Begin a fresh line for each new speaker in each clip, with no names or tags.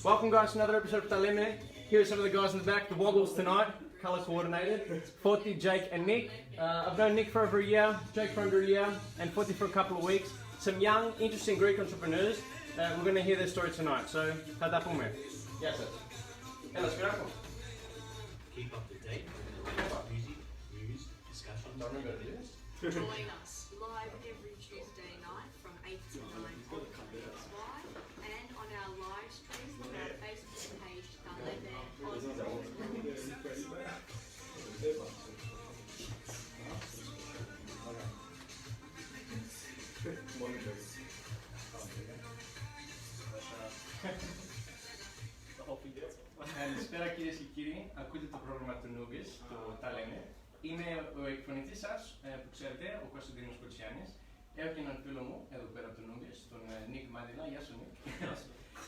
Welcome guys to another episode of the LEME. Here are some of the guys in the back, the Woggles tonight, colour coordinated. Foti, Jake and Nick. I've known Nick for over a year, Jake for under a year, and Foti for a couple of weeks. Some young, interesting Greek entrepreneurs. We're going to hear their story tonight, so how that for me? Yes, sir. Hello, Spiraco.
Keep up to date with music, news, discussions.
Don't remember to do this.
Join us live every Tuesday night from 8 to 9 on XY and on our live streams on our Facebook page, the LEME.
Καλησπέρα κυρίες και κύριοι, ακούτε το πρόγραμμα του Νούγκες, το «Τα λέμε». Είμαι ο εκφωνητής σας, που ξέρετε, ο Κωνσταντίνος Κοτσιάνης. Έχω και έναν φίλο μου, εδώ πέρα από το Νούγκες, τον Νίκ Μάντιλα. Γεια σου Νίκ.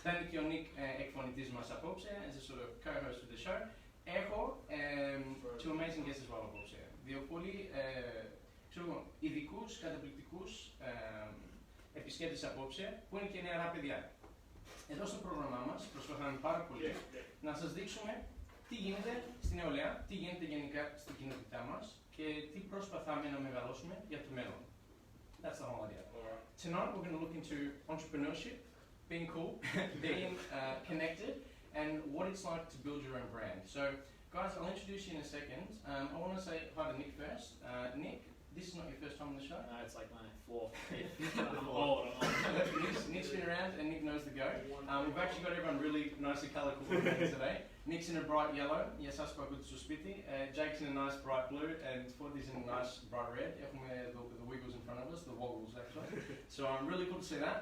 Θα είναι και ο Νίκ εκφωνητής μας απόψε, as a sort of co-host of the show. Έχω two amazing guests as well απόψε. Δύο πολύ ειδικούς, καταπληκτικούς επισκέπτες απόψε, που είναι και νεαρά παιδιά. Εδώ στο πρόγραμμά μας προσπαθάμε πάρα πολύ να σας δείξουμε τι γίνεται στην νεολαία, τι γίνεται γενικά στην κοινότητά μας και τι προσπαθάμε να μεγαλώσουμε για το μέλλον. That's the whole idea. Tonight we're going to look into entrepreneurship, being cool, being connected, and what it's like to build your own brand. So guys, I'll introduce you in a second. I want to say hi to Nick first. Nick, this is not your first time on the show.
No, it's like my fourth, fifth. I'm old.
Nick's been around and Nick knows the go. We've actually got everyone really nicely colour coordinated today. Nick's in a bright yellow. Yes, I spoke with Suspiti. Jake's in a nice bright blue and Forty's in a nice bright red. The Wiggles in front of us, the Woggles actually. So I'm really cool to see that.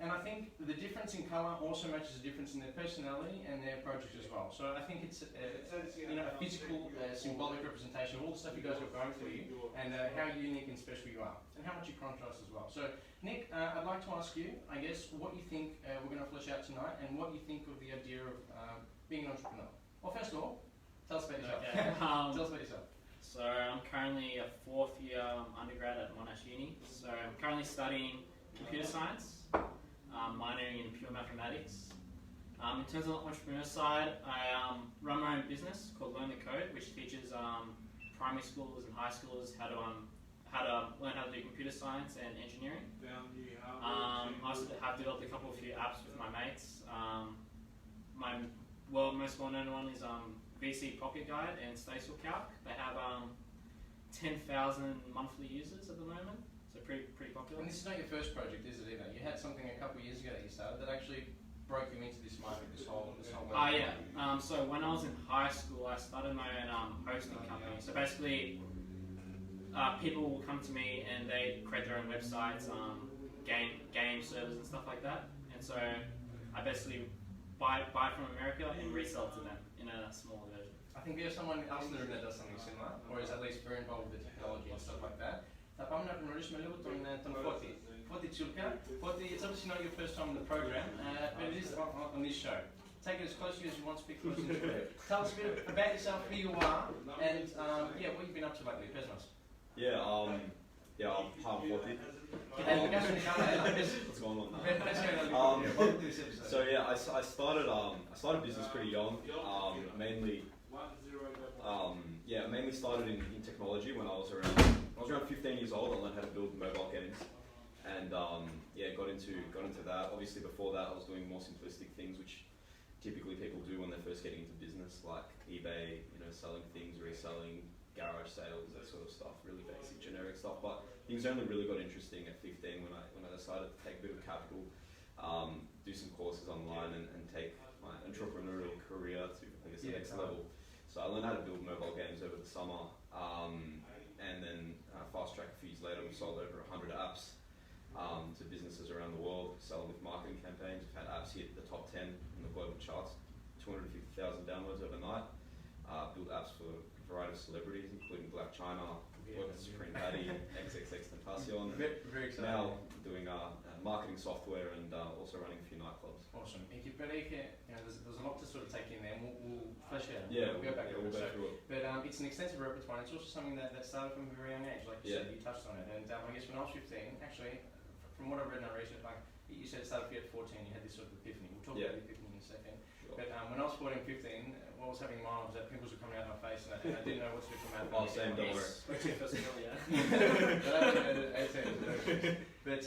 And I think the difference in colour also matches the difference in their personality and their approaches as well. So I think it's a physical, symbolic representation of all the stuff you guys got going for you and how unique and special you are and how much you contrast as well. So Nick, I'd like to ask you, I guess, what you think we're going to flesh out tonight and what you think of the idea of being an entrepreneur. Well, first of all, tell us about yourself.
Okay.
Tell us about yourself.
So I'm currently a fourth year undergrad at Monash Uni. So I'm currently studying computer science, minoring in pure mathematics. In terms of the entrepreneur side, I run my own business called Learn the Code, which teaches primary schoolers and high schoolers how to learn how to do computer science and engineering. I also have developed a couple of few apps with my mates. My most well-known one is VC Pocket Guide and Stasel Calc. They have 10,000 monthly users at the moment. So pretty popular.
And this is not your first project, is it either? You had something a couple of years ago that you started that actually broke you into this market, this whole world.
Yeah. So when I was in high school, I started my own hosting company. So basically, people will come to me and they create their own websites, game servers and stuff like that. And so I basically buy from America and resell to them in a smaller version.
I think we have someone else in the room that does something similar, or is at least very involved with the technology and stuff like that. Θα πάμε να γνωρίσουμε λίγο τον Foti. Foti Tsioukla. Foti, it's obviously not your first time on the program, but it is on this show. Take it as close to you as you want, speak close into it. Tell us a bit about yourself, who you are, and what you've been up to lately. Pesmas.
I'm Foti. What's going on now? So yeah, I started business pretty young. Mainly started in technology when I was around 15 years old. I learned how to build mobile games, and got into that. Obviously, before that, I was doing more simplistic things, which typically people do when they're first getting into business, like eBay, selling things, reselling, garage sales, that sort of stuff. Really basic, generic stuff. But things only really got interesting at 15 when I decided to take a bit of capital, do some courses online, and take my entrepreneurial career to the next level. So I learned how to build mobile games over the summer, and then fast track a few years later, we sold over 100 apps to businesses around the world, selling with marketing campaigns. We've had apps hit the top 10 in the global charts, 250,000 downloads overnight. Built apps for a variety of celebrities, including Black China, working with Supreme Patty, XXXTentacion.
Very exciting.
Now doing marketing software and also running a few nightclubs.
Awesome. There's a lot to sort of take in there, and we'll flesh it out.
Yeah,
we'll go back to
we'll
it.
go through it.
But it's an extensive repertoire, and it's also something that started from a very young age, like you said, you touched on it. And I guess when I was 15, actually, from what I've read in our research, like you said it started for you at 14, you had this sort of epiphany. We'll talk about the epiphany in a second.
Sure.
But when I was 14, 15, what was happening in mine was that pimples were coming out of my face, and I didn't know what to do for my
Oh, same, don't worry.
What's your first meal, yeah?
But I didn't know at 18. But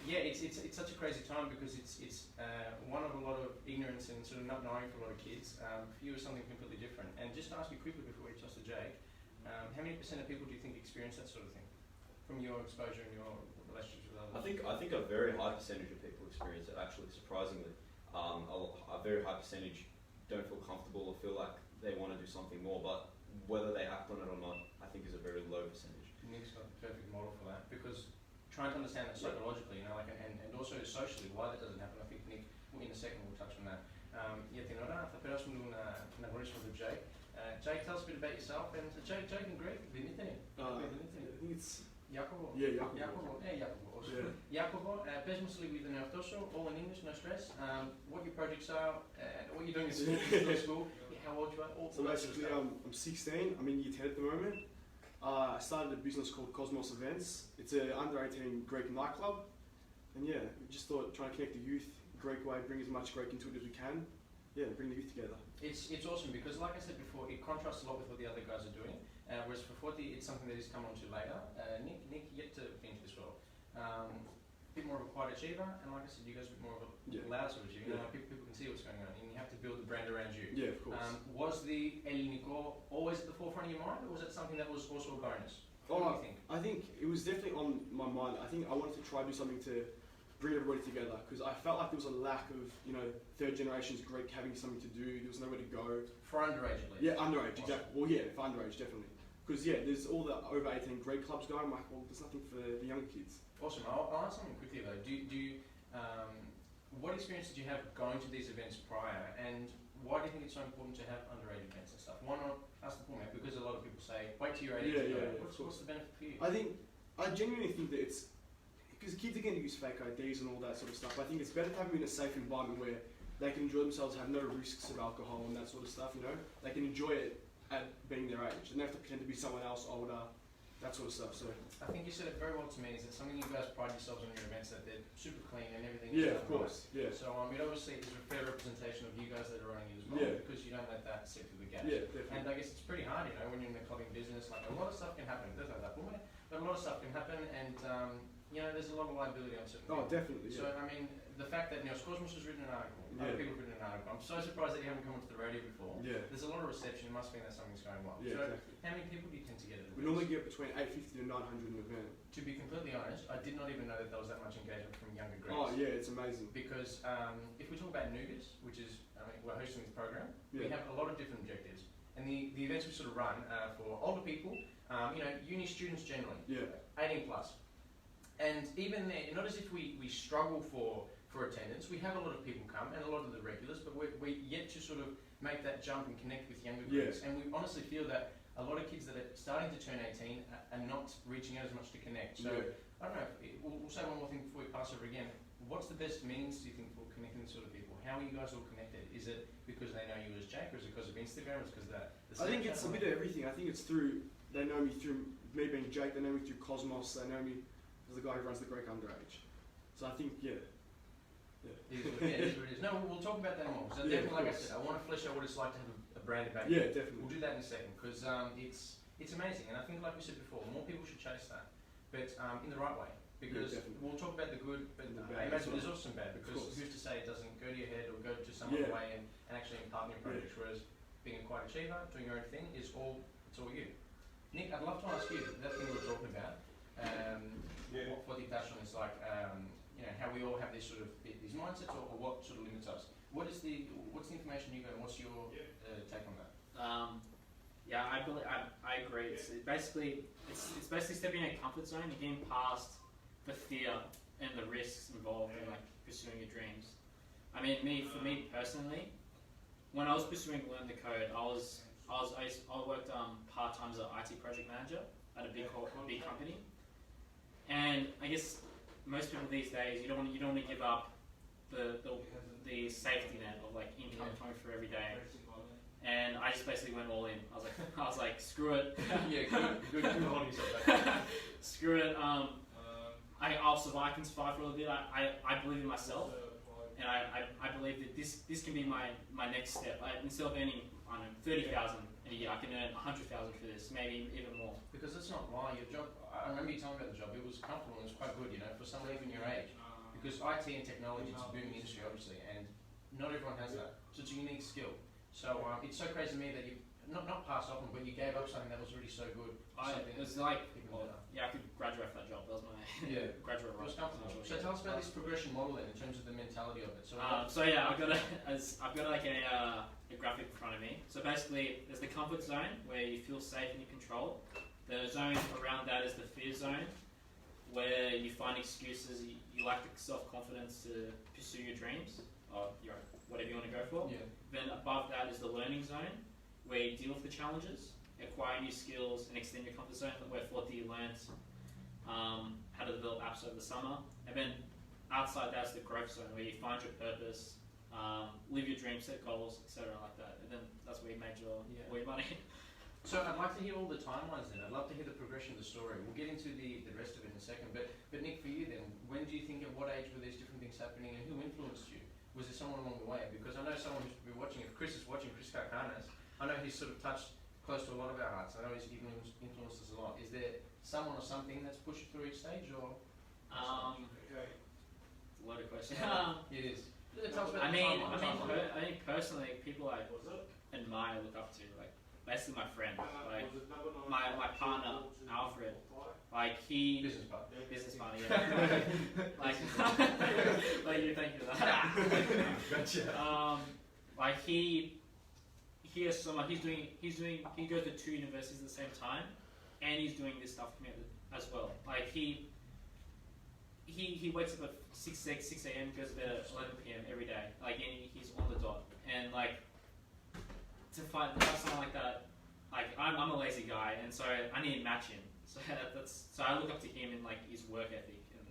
yeah, it's such a crazy time because it's one of a lot of ignorance and sort of not knowing for a lot of kids. For you, it's something completely different. And just to ask you quickly before we toss to Jake, how many % of people do you think experience that sort of thing from your exposure and your relationships with others?
I think a very high percentage of people experience it, actually, surprisingly. A very high percentage don't feel comfortable or feel like they want to do something more, but whether they act on it or not, I think is a very low percentage.
Nick's got the perfect model for that, because trying to understand that psychologically, you know, like, and also socially, why that doesn't happen, I think Nick, in a second we'll touch on that. Για την ώρα θα περάσουμε να γνωρίσουμε τον Jake. Jake, tell us a bit about yourself, and Jake in Greek, δεν είναι?
I think it's
Jacobo.
yeah, Jacobo.
Jacobo, Jacobo.
Yeah.
Jacobo, πες μας λίγο για τον εαυτό σου, all in English, no stress, what your projects are, what you're doing at school, how old you are, all
So
that
basically,
sort of stuff.
I'm 16. I'm in year 10 at the moment. I started a business called Cosmos Events. It's a under 18 Greek nightclub, and yeah, we just thought trying to connect the youth Greek way, bring as much Greek into it as we can. Yeah, bring the youth together.
It's awesome because, like I said before, it contrasts a lot with what the other guys are doing. Whereas for Foti, it's something that he's come on to later. Nick, yet to finish this role. A bit more of a quiet achiever, and like I said, you guys are a bit more of a loud sort of achiever. You know, people can see what's going on, and you have to build the brand around you.
Yeah, of course.
Was the Eliniko always at the forefront of your mind, or was it something that was also a bonus? What do you think?
I think it was definitely on my mind. I think I wanted to try to do something to bring everybody together because I felt like there was a lack of, you know, third generations Greek having something to do. There was nowhere to go.
For underage, at least.
Yeah, underage,
Awesome.
exactly. Well, yeah, for underage, definitely. Because yeah, there's all the over 18 Greek clubs going. I'm like, well, there's nothing for the younger kids.
Awesome. I'll ask something quickly though. What experience did you have going to these events prior, and why do you think it's so important to have underage events and stuff? Why not ask the format? Because a lot of people say, wait till you're 18 to do it. What's the benefit for you?
I genuinely think that it's because kids are going to use fake IDs and all that sort of stuff. I think it's better to have them in a safe environment where they can enjoy themselves, have no risks of alcohol and that sort of stuff. You know, they can enjoy it at being their age, and they have to pretend to be someone else older, that sort of stuff. So
I think you said it very well to me. Is that something you guys pride yourselves on your events, that they're super clean and everything?
yeah, of course, yeah,
So it obviously is a fair representation of you guys that are running it as well,
Yeah.
because you don't let that slip through the gaps.
yeah,
And
definitely.
I guess it's pretty hard, you know, when you're in the clubbing business. Like a lot of stuff can happen. But a lot of stuff can happen, and you know, there's a lot of liability on certain
Oh,
people.
definitely.
So
Yeah.
I mean, the fact that Cosmos has written an article, other
Yeah.
people have written an article. I'm so surprised that you haven't come onto the radio before.
Yeah.
There's a lot of reception. It must mean that something's going well.
Yeah,
So
exactly.
how many people do you tend to get at
We
events?
normally get between 850 to 900 an event.
To be completely honest, I did not even know that there was that much engagement from younger Greeks.
Oh yeah, it's amazing.
Because if we talk about Nougas, which is, I mean, we're hosting this program, we
Yeah.
have a lot of different objectives. And the events we sort of run for older people, you know, uni students generally,
Yeah.
18 plus. And even there, not as if we struggle for attendance, we have a lot of people come and a lot of the regulars, but we're yet to sort of make that jump and connect with younger
Yeah.
groups. And we honestly feel that a lot of kids that are starting to turn 18 are not reaching out as much to connect. So
Yeah.
I don't know, we'll say one more thing before we pass over again. What's the best means, do you think, for connecting sort of people? How are you guys all connected? Is it because they know you as Jake, or is it because of Instagram, or is it because of the
I think
Snapchat,
it's a
or
bit of everything. I think it's through, they know me through me being Jake, they know me through Cosmos, they know me as the guy who runs the Greek underage. So I think, yeah.
It is what it is. No, we'll talk about that more. So
Yeah,
definitely, like I
of course.
said, I want to flesh out what it's like to have a branded back.
Yeah,
We'll
definitely.
do that in a second, because it's amazing, and I think, like we said before, more people should chase that, but in the right way. Because
definitely.
we'll talk about the good, but
And the
I
bad
imagine
as
there's
well.
also some bad, because
course.
who's to say it doesn't go to your head or go to some
Yeah.
other way and actually impart in your projects, whereas being a quiet achiever, doing your own thing, it's all you. Nick, I'd love to ask you, that thing we were talking about, what the touched on is like, you know, how we all have this sort of, these mindsets, or what sort of limits us. What's the information you got, and what's your take on that?
Yeah, I agree. It's basically stepping in a comfort zone and getting past the fear and the risks involved in like pursuing your dreams. I mean, for me personally, when I was pursuing Learn the Code, I worked part time as an IT project manager at a big company, and I guess most people these days you don't want to give up the safety net of like income coming through every day. And I just basically went all in. I was like, screw it.
Yeah, good on yourself.
Screw it. I'll survive. I can survive for a little bit. I believe in myself, and I believe believe that this can be my next step. Instead of earning, I don't know, 30,000 a year, I can earn 100,000 for this, maybe even more.
Because it's not lying. Your job, I remember you telling me about the job, it was comfortable and it was quite good, for someone even your age. Because IT and technology, it's a booming industry, obviously, and not everyone has that. So it's a unique skill. So it's so crazy to me that you, not passed off, but you gave up something that was really so good.
It was like, I could graduate from that job. That was my graduate
It
role.
was comfortable. So tell us about this progression model then, in terms of the mentality of it.
I've got like a graphic in front of me. So basically, there's the comfort zone where you feel safe and in control. The zone around that is the fear zone, where you find excuses, you lack the self-confidence to pursue your dreams or whatever you want to go for.
Yeah.
Then above that is the learning zone, where you deal with the challenges, acquire new skills, and extend your comfort zone, where Forty learns how to develop apps over the summer. And then outside that's the growth zone, where you find your purpose, live your dreams, set goals, etc. like that. And then that's where you made all your money.
So I'd like to hear all the timelines then. I'd love to hear the progression of the story. We'll get into the rest of it in a second. But Nick, for you then, when do you think, at what age were these different things happening, and who influenced you? Was there someone along the way? Because I know someone who's been watching, if Chris is watching, Chris Karkanas, I know he's sort of touched close to a lot of our hearts. I know he's even influenced us a lot. Is there someone or something that's pushed you through each stage, or?
It's a loaded question.
It is. Tell us about
I mean, personally, people I admire, look up to, like, basically my friend, like my partner Alfred, like business partner, yeah. Like you, thank you for that.
Gotcha.
Like he has so much. He goes to 2 universities at the same time, and he's doing this stuff as well. Like he wakes up at 6 a.m. goes to bed at 11 p.m. every day. Like, and he's on the dot, and like. To find someone like that, like I'm a lazy guy, and so I need to match him. So I look up to him in like his work ethic, and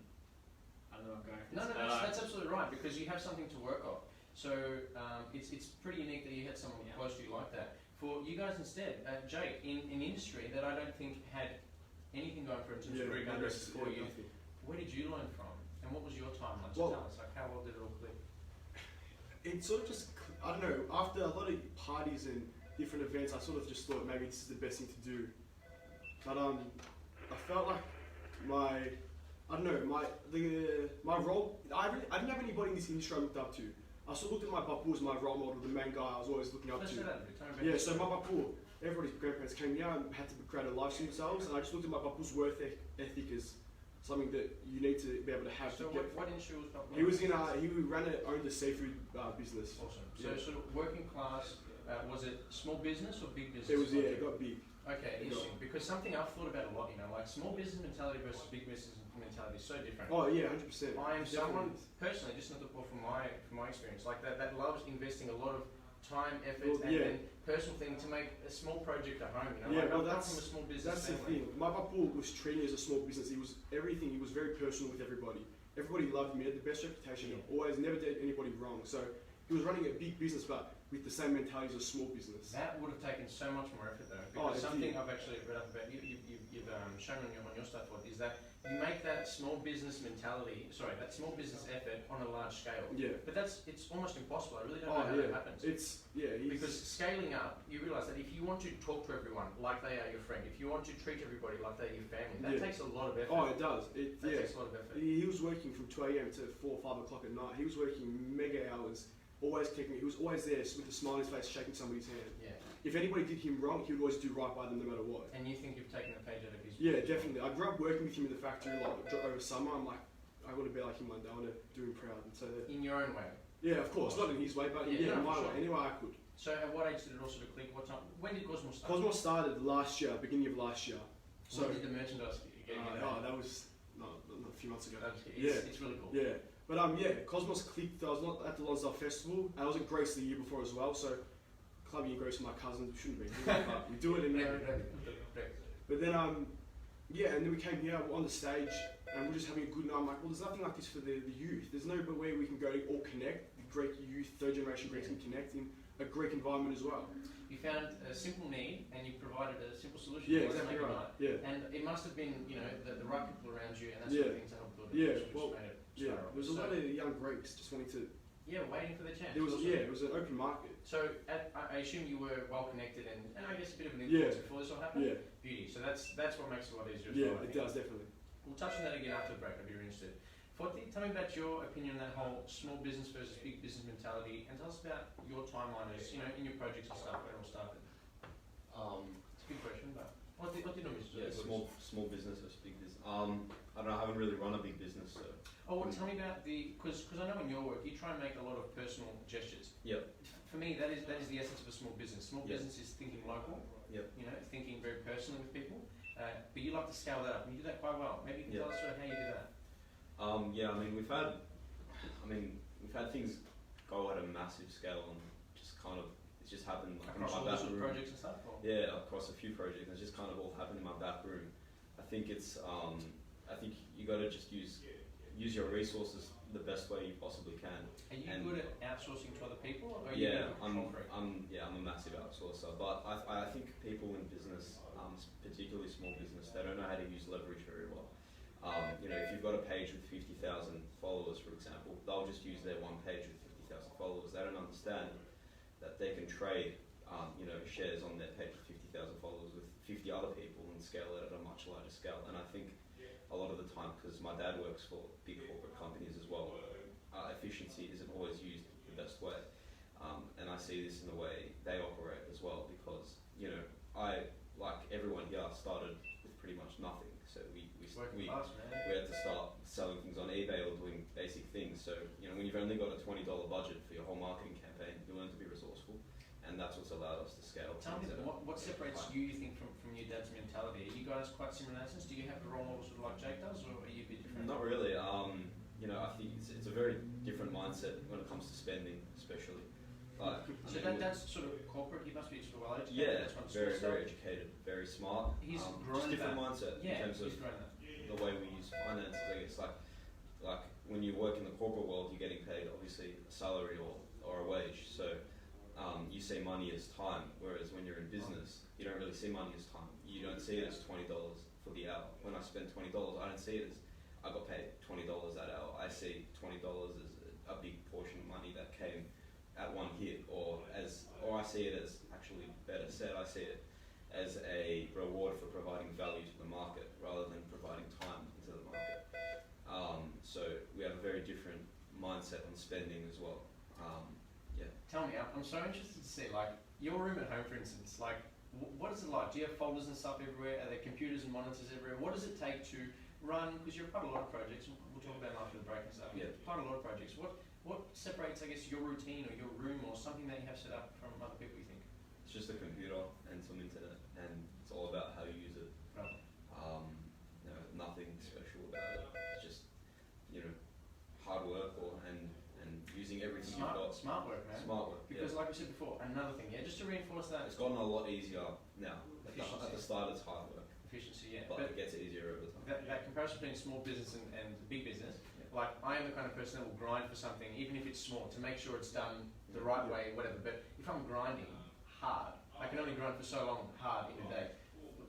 I don't know what I'm going for.
No, that's absolutely right, because you have something to work off. So it's pretty unique that you had someone close to you like that. For you guys instead, Jake, in industry that I don't think had anything going for it in terms of career progress before you. Where did you learn from, and what was your timeline? So tell us, like, how well did it all click?
It sort of just, I don't know, after a lot of parties and different events, I sort of just thought maybe this is the best thing to do. But I felt like my role, I didn't have anybody in this industry I looked up to. I sort of looked at my bapu as my role model, the main guy I was always looking up to. Yeah, so my bapu, everybody's grandparents came here and had to create a life for themselves, and I just looked at my bapu's work ethic as something that you need to be able to have.
So what industry was Bapu?
He was in owned a seafood business.
Awesome. So sort of working class, was it small business or big business?
It got big.
Okay, interesting. Because something I've thought about a lot, like small business mentality versus big business mentality is so different.
Oh yeah, 100%.
I am someone personally, just not the from my experience, like that loves investing a lot of time, effort, and then personal thing to make a small project at home.
Yeah,
like,
well,
I'm from a small business.
That's
family.
the thing. My bapu was treating it as a small business. He was everything. He was very personal with everybody. Everybody loved him. He had the best reputation. Always, never did anybody wrong. So he was running a big business, but with the same mentality as a small business.
That would have taken so much more effort, though. Because something I've actually read up about, you've shown on your stuff, is that you make that small business mentality, that small business effort on a large scale. Yeah. But it's almost impossible. I really don't know how that happens. Because scaling up, you realise that if you want to talk to everyone like they are your friend, if you want to treat everybody like they're your family, that takes a lot of effort.
Oh, it does. It
takes a lot of effort.
He was working from 2 a.m. to 4 or 5 o'clock at night. He was working mega hours. Always kicking. He was always there with a smile on his face, shaking somebody's hand. Yeah. If anybody did him wrong, he would always do right by them, no matter what.
And you think you've taken a page out of his book?
Yeah, definitely. I grew up working with him in the factory over summer. I'm like, I want to be like him one day. I want to do him proud. And so
in your own way.
Yeah, of course, not in his way, but in my way, any way I could.
So at what age did it all sort of click? What time? When did Cosmos start?
Cosmos started last year, beginning of last year.
So when did the merchandise get
that was not a few months ago.
It's really cool.
Yeah. But Cosmos clicked. I was not at the Lonsdale Festival. I was at Grace the year before as well, so clubbing in Grace with my cousins, we shouldn't be. We do it in But then and then we came here on the stage and we're just having a good night. I'm like, well, there's nothing like this for the youth. There's no way we can go all connect. The Greek youth, third generation Greeks can connect in a Greek environment as well.
You found a simple need and you provided a simple solution.
Yeah, exactly right. Yeah.
And it must have been, the right people around you and that sort of thing to help build it.
There was a lot of young Greeks just wanting to
Yeah, waiting for the chance.
There was
Awesome.
it was an open market.
So I assume you were well connected and I guess a bit of an
Yeah.
influence before this all happened.
Yeah,
Beauty. So that's what makes it a lot easier as
yeah,
well. I
it
think.
does definitely.
We'll touch on that again after the break. I'd be really interested. Foti, tell me about your opinion on that whole small business versus big business mentality, and tell us about your timeline as in your projects and stuff when it all started. It's a good question, but what do you know?
Yeah, small business versus big business. I don't know. I haven't really run a big business, so.
Oh, well, tell me about because I know in your work you try and make a lot of personal gestures.
Yep.
For me, that is the essence of a small business. Small
Yep.
business is thinking local.
Yep.
You know, thinking very personally with people. But you like to scale that up, and you do that quite well. Maybe you can tell us sort of how you do that.
Yeah, I mean, we've had things go at a massive scale and just kind of, it's just happened like
Across
in
all
my back
sorts of
room.
projects and stuff. Or?
Yeah, across a few projects. It's just kind of all happened in my back room. I think it's, I think you got to just use your resources the best way you possibly can.
Are you
And
good at outsourcing to other people, or are you
yeah,
a control freak?
I'm a massive outsourcer, but I think people in business, particularly small business, they don't know how to use leverage very well. You know, if you've got a page with 50,000 followers, for example, they'll just use their one page with 50,000 followers. They don't understand that they can trade, you know, shares on their page with 50,000 followers with 50 other people and scale it at a much larger scale. And I think a lot of the time, because my dad works for big corporate companies as well, efficiency isn't always used the best way. And I see this in the way they operate as well, because, you know, I, like everyone here, started with pretty much nothing. So we
Working class, man.
had to start selling things on eBay or doing basic things. So, you know, when you've only got a $20 budget for your whole marketing campaign, you learn to be resourceful, and that's what's allowed us to scale.
Tell me, what separates you think, from your dad's mentality? Are you guys quite similar in that sense? Do you have the role models sort of like Jake does, or are you a bit different?
Not really. You know, I think it's a very different mindset when it comes to spending, especially. Like,
So that's sort of corporate. He must be sort of well educated.
yeah,
That's one
very,
sort of
very educated, very smart.
He's
just
grown
different
that.
mindset
Yeah,
in terms of
he's grown that.
the way we use finances. I guess like when you work in the corporate world, you're getting paid obviously a salary or a wage. So you see money as time, whereas when you're in business, you don't really see money as time. You don't see it as $20 for the hour. When I spend $20, I don't see it as I got paid $20 that hour. I see $20 as a big portion of money that came at one hit, or I see it as, actually better said, I see it as a reward for providing value to the market rather than providing time into the market. So we have a very different mindset on spending as well. Yeah.
Tell me, I'm so interested to see, like, your room at home, for instance, like, what is it like? Do you have folders and stuff everywhere? Are there computers and monitors everywhere? What does it take to run, because you're part of a lot of projects, and we'll talk about them after the break and stuff,
Yeah.
part of a lot of projects. What separates, I guess, your routine or your room or something that you have set up from other people, you think?
It's just a computer and some internet, and it's all about how you use it.
Right.
No, nothing special about it. It's just, you know, hard work and using everything you've got.
Smart work, man.
Smart work.
Because
Yeah.
like we said before, another thing, just to reinforce that
It's gotten a lot easier now. At
Efficiency.
the start, it's hard work,
efficiency, yeah.
but it gets easier over time.
That comparison between small business and big business, like I am the kind of person that will grind for something, even if it's small, to make sure it's done the right way, whatever. But if I'm grinding hard, I can only grind for so long hard in a day.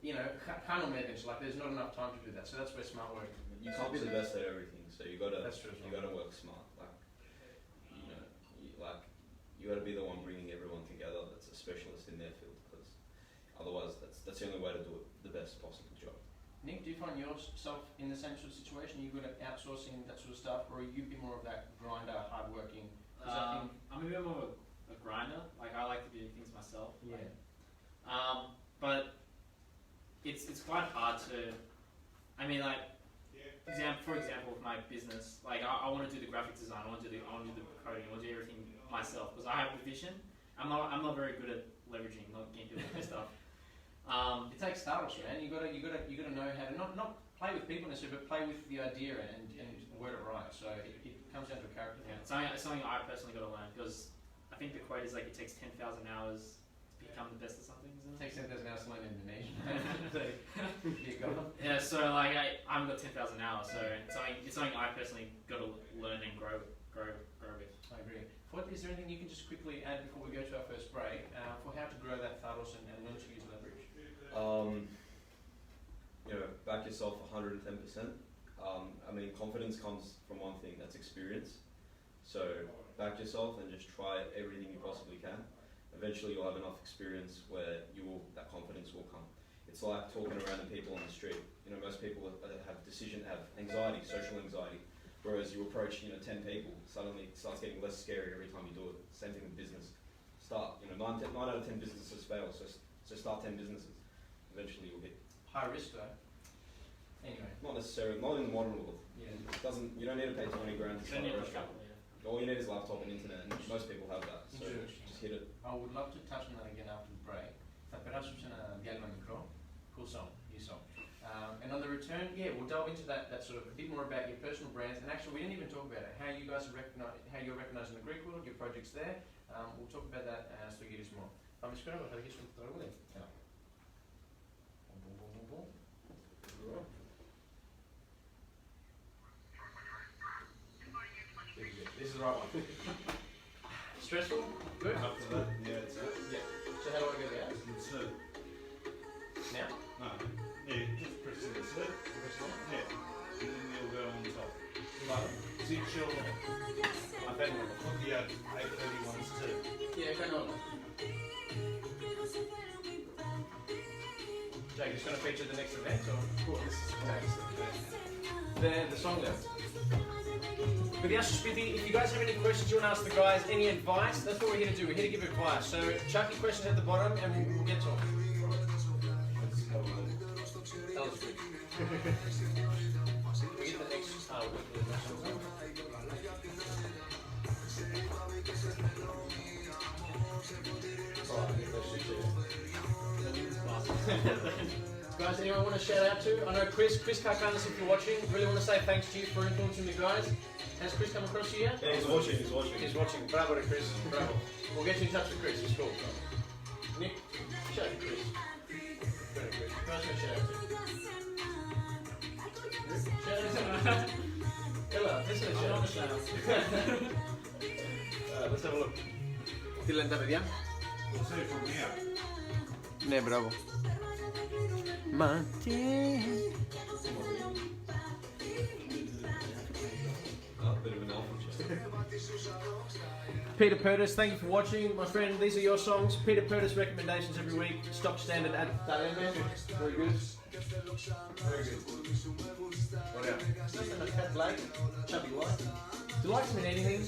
You know, can't manage, like there's not enough time to do that. So that's where smart work.
You can't be the best at everything, so you gotta
That's true as well.
you gotta work smart. Like, you know, you gotta be the one bringing everyone together that's a specialist in their field, because otherwise that's the only way to do it the best possible job.
Nick, do you find yourself in the same sort of situation? Are you good at outsourcing that sort of stuff, or are you a bit more of that grinder, hard-working?
I'm a bit more of a grinder. Like, I like to do things myself.
Yeah.
But it's quite hard to. I mean, like, for example, with my business, like I want to do the graphic design, I want to do the coding, I want to do everything myself because I have the vision. I'm not very good at leveraging, not getting people to do stuff.
It takes startups, man. You gotta know how to not play with people necessarily, but play with the idea and word it right. So it comes down to a character.
Yeah, it's something I personally got to learn because I think the quote is like it takes 10,000 hours to become the best at something, isn't
It
it?
takes 10,000 hours to learn Indonesian. You got it.
Yeah, so like I haven't got 10,000 hours, so it's something I personally got to learn and grow with.
I agree. Is there anything you can just quickly add before we go to our first break for how to grow that Fotios and learn to use leverage?
You know, back yourself 110%. I mean, confidence comes from one thing, that's experience. So back yourself and just try everything you possibly can. Eventually you'll have enough experience where that confidence will come. It's like talking around to people on the street. You know, most people have anxiety, social anxiety. Whereas you approach, 10 people, suddenly it starts getting less scary every time you do it. Same thing with business. Start, 9 out of 10 businesses fail, so start 10 businesses. Eventually you'll hit.
High risk though. Anyway.
Not necessarily, not in the modern world.
Yeah.
You don't need to pay 20 grand to start a restaurant.
Yeah.
All you need is a laptop and internet, and most people have that. So just hit it.
I would love to touch on that again after the break. Θα περάσουμε σε ένα διάλειμμα μικρό. Cool song, new song. And on the return, we'll delve into that sort of a bit more about your personal brands. And actually, we didn't even talk about it. How you guys how you're recognized in the Greek world, your projects there. We'll talk about that στο γύρισμα. Πάμε σκορά, θα αρχίσουμε το τραγούδι. This is the right one. Stressful? Good?
Up to that, yeah, it's that.
Yeah. So how do I go there?
Insert.
Now?
No. Yeah, just press insert. Yeah. And then you'll go on top.
Like,
Zip your
I found one.
put the 831s too.
Yeah, okay, no. Jake, it's going to feature the next event, or? Of course. The song there. Παιδιά στο σπίτι, if you guys have any questions you want to ask the guys, any advice, that's what we're here to do. We're here to give advice. So chuck your questions at the bottom and we'll get to them. That was good. We get the next Guys, anyone want to shout out to? I know Chris Karkanis, if you're watching, really want to say thanks to you for influencing the guys. Has Chris come across you yet?
Yeah, he's watching.
He's watching. Bravo to Chris. Bravo. We'll get you in touch with Chris. It's cool. Nick, shout out to Chris. Bravo, Chris. First one, shout out to. Shout out to. Ella, listen to shout out. Let's have a look. Τι λένε τα παιδιά?
We'll see from here.
Ναι, μπράβο. Peter Peters, thank you for watching. My friend, these are your songs. Peter Peters recommendations every week. Stock standard at LEME. Very good. Very good. What else? Cat Blake, Chubby White. Do likes mean anything?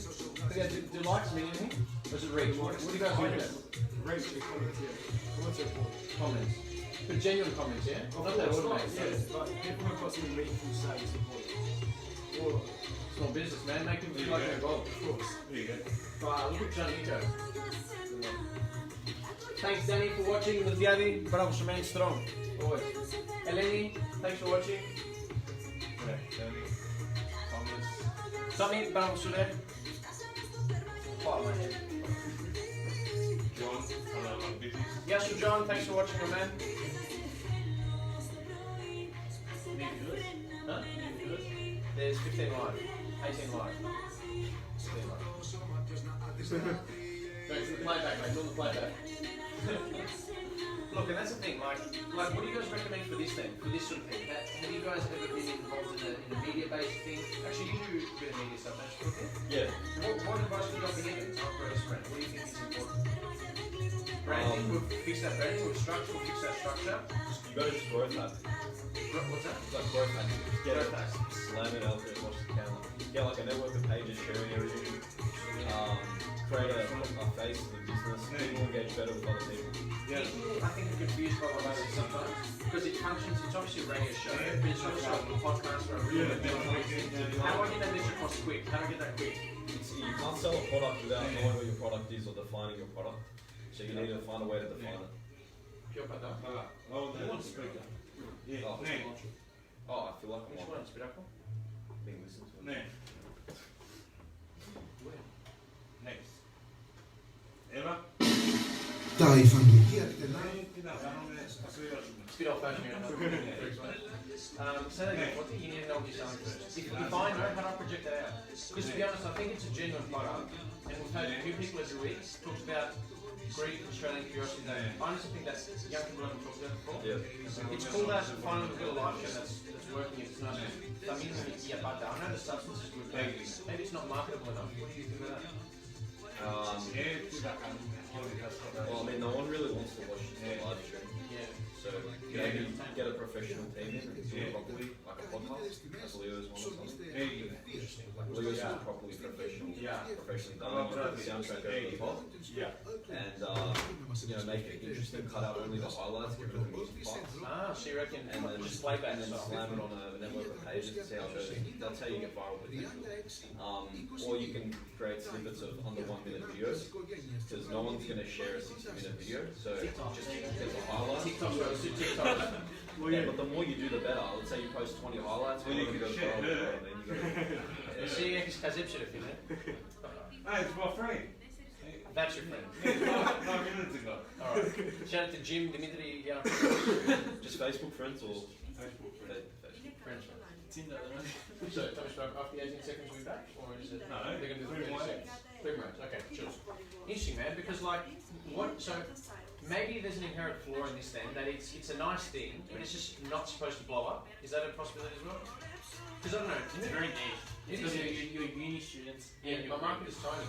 Do likes mean anything? Or is it reach? What do you guys think of that?
Reach the comments, yeah. What's your point?
Comments. But genuine comments, yeah? Not that automated.
Yeah, but people have got something meaningful to say is the point. Or,
Small business, man. Make people feel like they're involved.
of course.
There you go.
Wow, look at John Nico. Thanks, Danny, for watching. Luziadi, bravo, remain strong. Always. Eleni, thanks for watching.
Yeah, Danny. Thomas.
Tommy, bravo, Sule. Oh, my head.
John. Hello, business.
Yasu John, thanks for watching, my man. Huh? There's 15 live. 18 live. 15 live. Go to the playback, mate. It's on the playback. Look, and that's the thing, like, what do you guys recommend for this then? For this sort of thing? Have you guys ever been involved in a media-based thing? Actually, you do a bit of media stuff, don't you?
Yeah.
What advice would you like to give to upgrade this brand? What do you think is important? Branding, we'll fix that branding, we'll fix that structure.
You gotta just growth hack.
What's that?
It's like growth hack. Just get
Growth
it,
hack.
slam it out there as much as you can. Get like a network of pages sharing everything. Create a face of the business. People engage better with other people.
Yeah.
People, I think, are confused by what this sometimes because it functions. It's obviously a radio show, but it's also a podcast or a real How do I get that message across quick? How do I get that quick?
You can't sell a product without knowing what your product is or defining your product. So you need to find a way to define it.
Pure pata.
Oh, the speaker. Yeah.
Oh,
Next.
I feel like
Which
I'm
one? Spiracle?
being listened to.
Next. Next. Ella.
Τα υφαντουργία κτηνά.
Τι να κάνουμε, ας τελειώσουμε.
It's a bit old fashioned. Say that again. What do you need to know what you're selling first? If I know, how do I project that out? Because to be honest, I think it's a genuine product. And we've had new people every week talk about Greek Australian curiosity day. I honestly think that young people haven't talked about before.
Yeah.
It's cool that finally we've got a live show that's working. It's nice. I mean, yeah, but I know the substance is good. Maybe it's not marketable enough. What do you think about that?
Well, I mean, no one really wants to watch the live stream.
Yeah.
So maybe get a professional team in and do it properly, like a podcast, like Leo's one or something.
Interesting.
Like Leo's is properly professional, professionally done.
Oh,
You put the soundtrack over the top,
Yeah.
and make it interesting. Cut out only the highlights, give it the music parts,
Ah, so you reckon
and then
just playback
and then
style?
slam it on a network of pages to see how it goes. That's how you get viral with visual. Or you can create snippets of under 1 minute videos, because no one's going to share a 60-minute video. So just get the highlights.
TikTok.
Well,
Yeah, but the more you do, the better. Let's say you post 20 highlights,
Well,
one
you
of them
can
goes
share
viral,
it.
and then you go.
See, it's Kazip should have been
Hey, it's my friend.
That's your friend.
5 minutes ago.
Alright. Shout out to Jim, Dimitri, yeah.
Just Facebook friends or
Facebook friend.
Facebook.
Friends.
Tinder,
So, Thomas, after the 18 seconds we'll be back? Or is it?
No,
They're going to do
3
30
minutes.
seconds. 3 minutes, okay, sure. Interesting, man, because so maybe there's an inherent flaw in this then, that it's a nice thing, but it's just not supposed to blow up. Is that a possibility as well? Because I don't know.
It's very niche.
It
Because
is
you're uni students.
Yeah,
and
my market is tiny.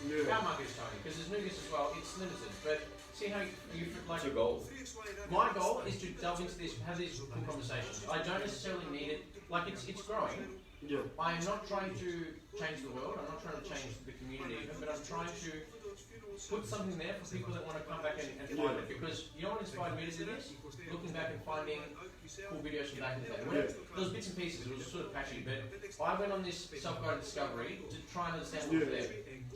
Yeah.
Our market is tiny because there's newbies as well. It's limited, but see how you like.
What's your goal?
My goal is to delve into this, have these cool conversations. I don't necessarily need it. Like it's growing.
Yeah.
I'm not trying to change the world. I'm not trying to change the community even, but I'm trying to put something there for people that want to come back and find it. Because you know what inspired me to do this? Looking back and finding cool videos from back in the day. Those bits and pieces, it was just sort of patchy, but I went on this self-guided discovery to try and understand what was there.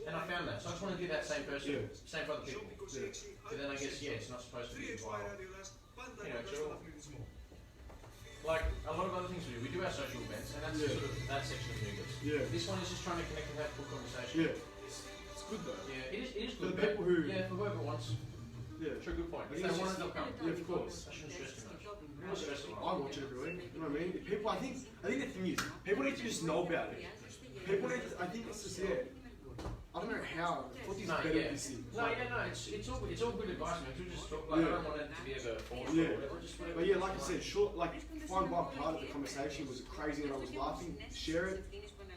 And I found that. So I just want to do that same person, same for other people. But then I guess, it's not supposed to be viral. You know, it's all, like a lot of other things we do our social events, and that's sort of that section of newbies.
Yeah.
This one is just trying to connect and have a cool conversation.
Yeah. It's good though.
Yeah, it is
For
good.
the people who.
Yeah, for whoever wants.
Yeah.
Sure, good point.
I
If
think
they
it's
want it,
just-
they'll come.
Yeah, of course.
I shouldn't stress too much. Not stress a
I
lot.
watch it every week. You know what I mean? People, I think the thing is, people need to just know about it. People need to, I think it's just, I don't know how. What is
No,
better
yeah.
this thing?
No, it's all good advice, man. We just talk, like, I don't want it to be ever forced
Yeah.
or whatever. Just whatever.
But yeah, like I said, short, like one part of the conversation was crazy and I was laughing. Share it.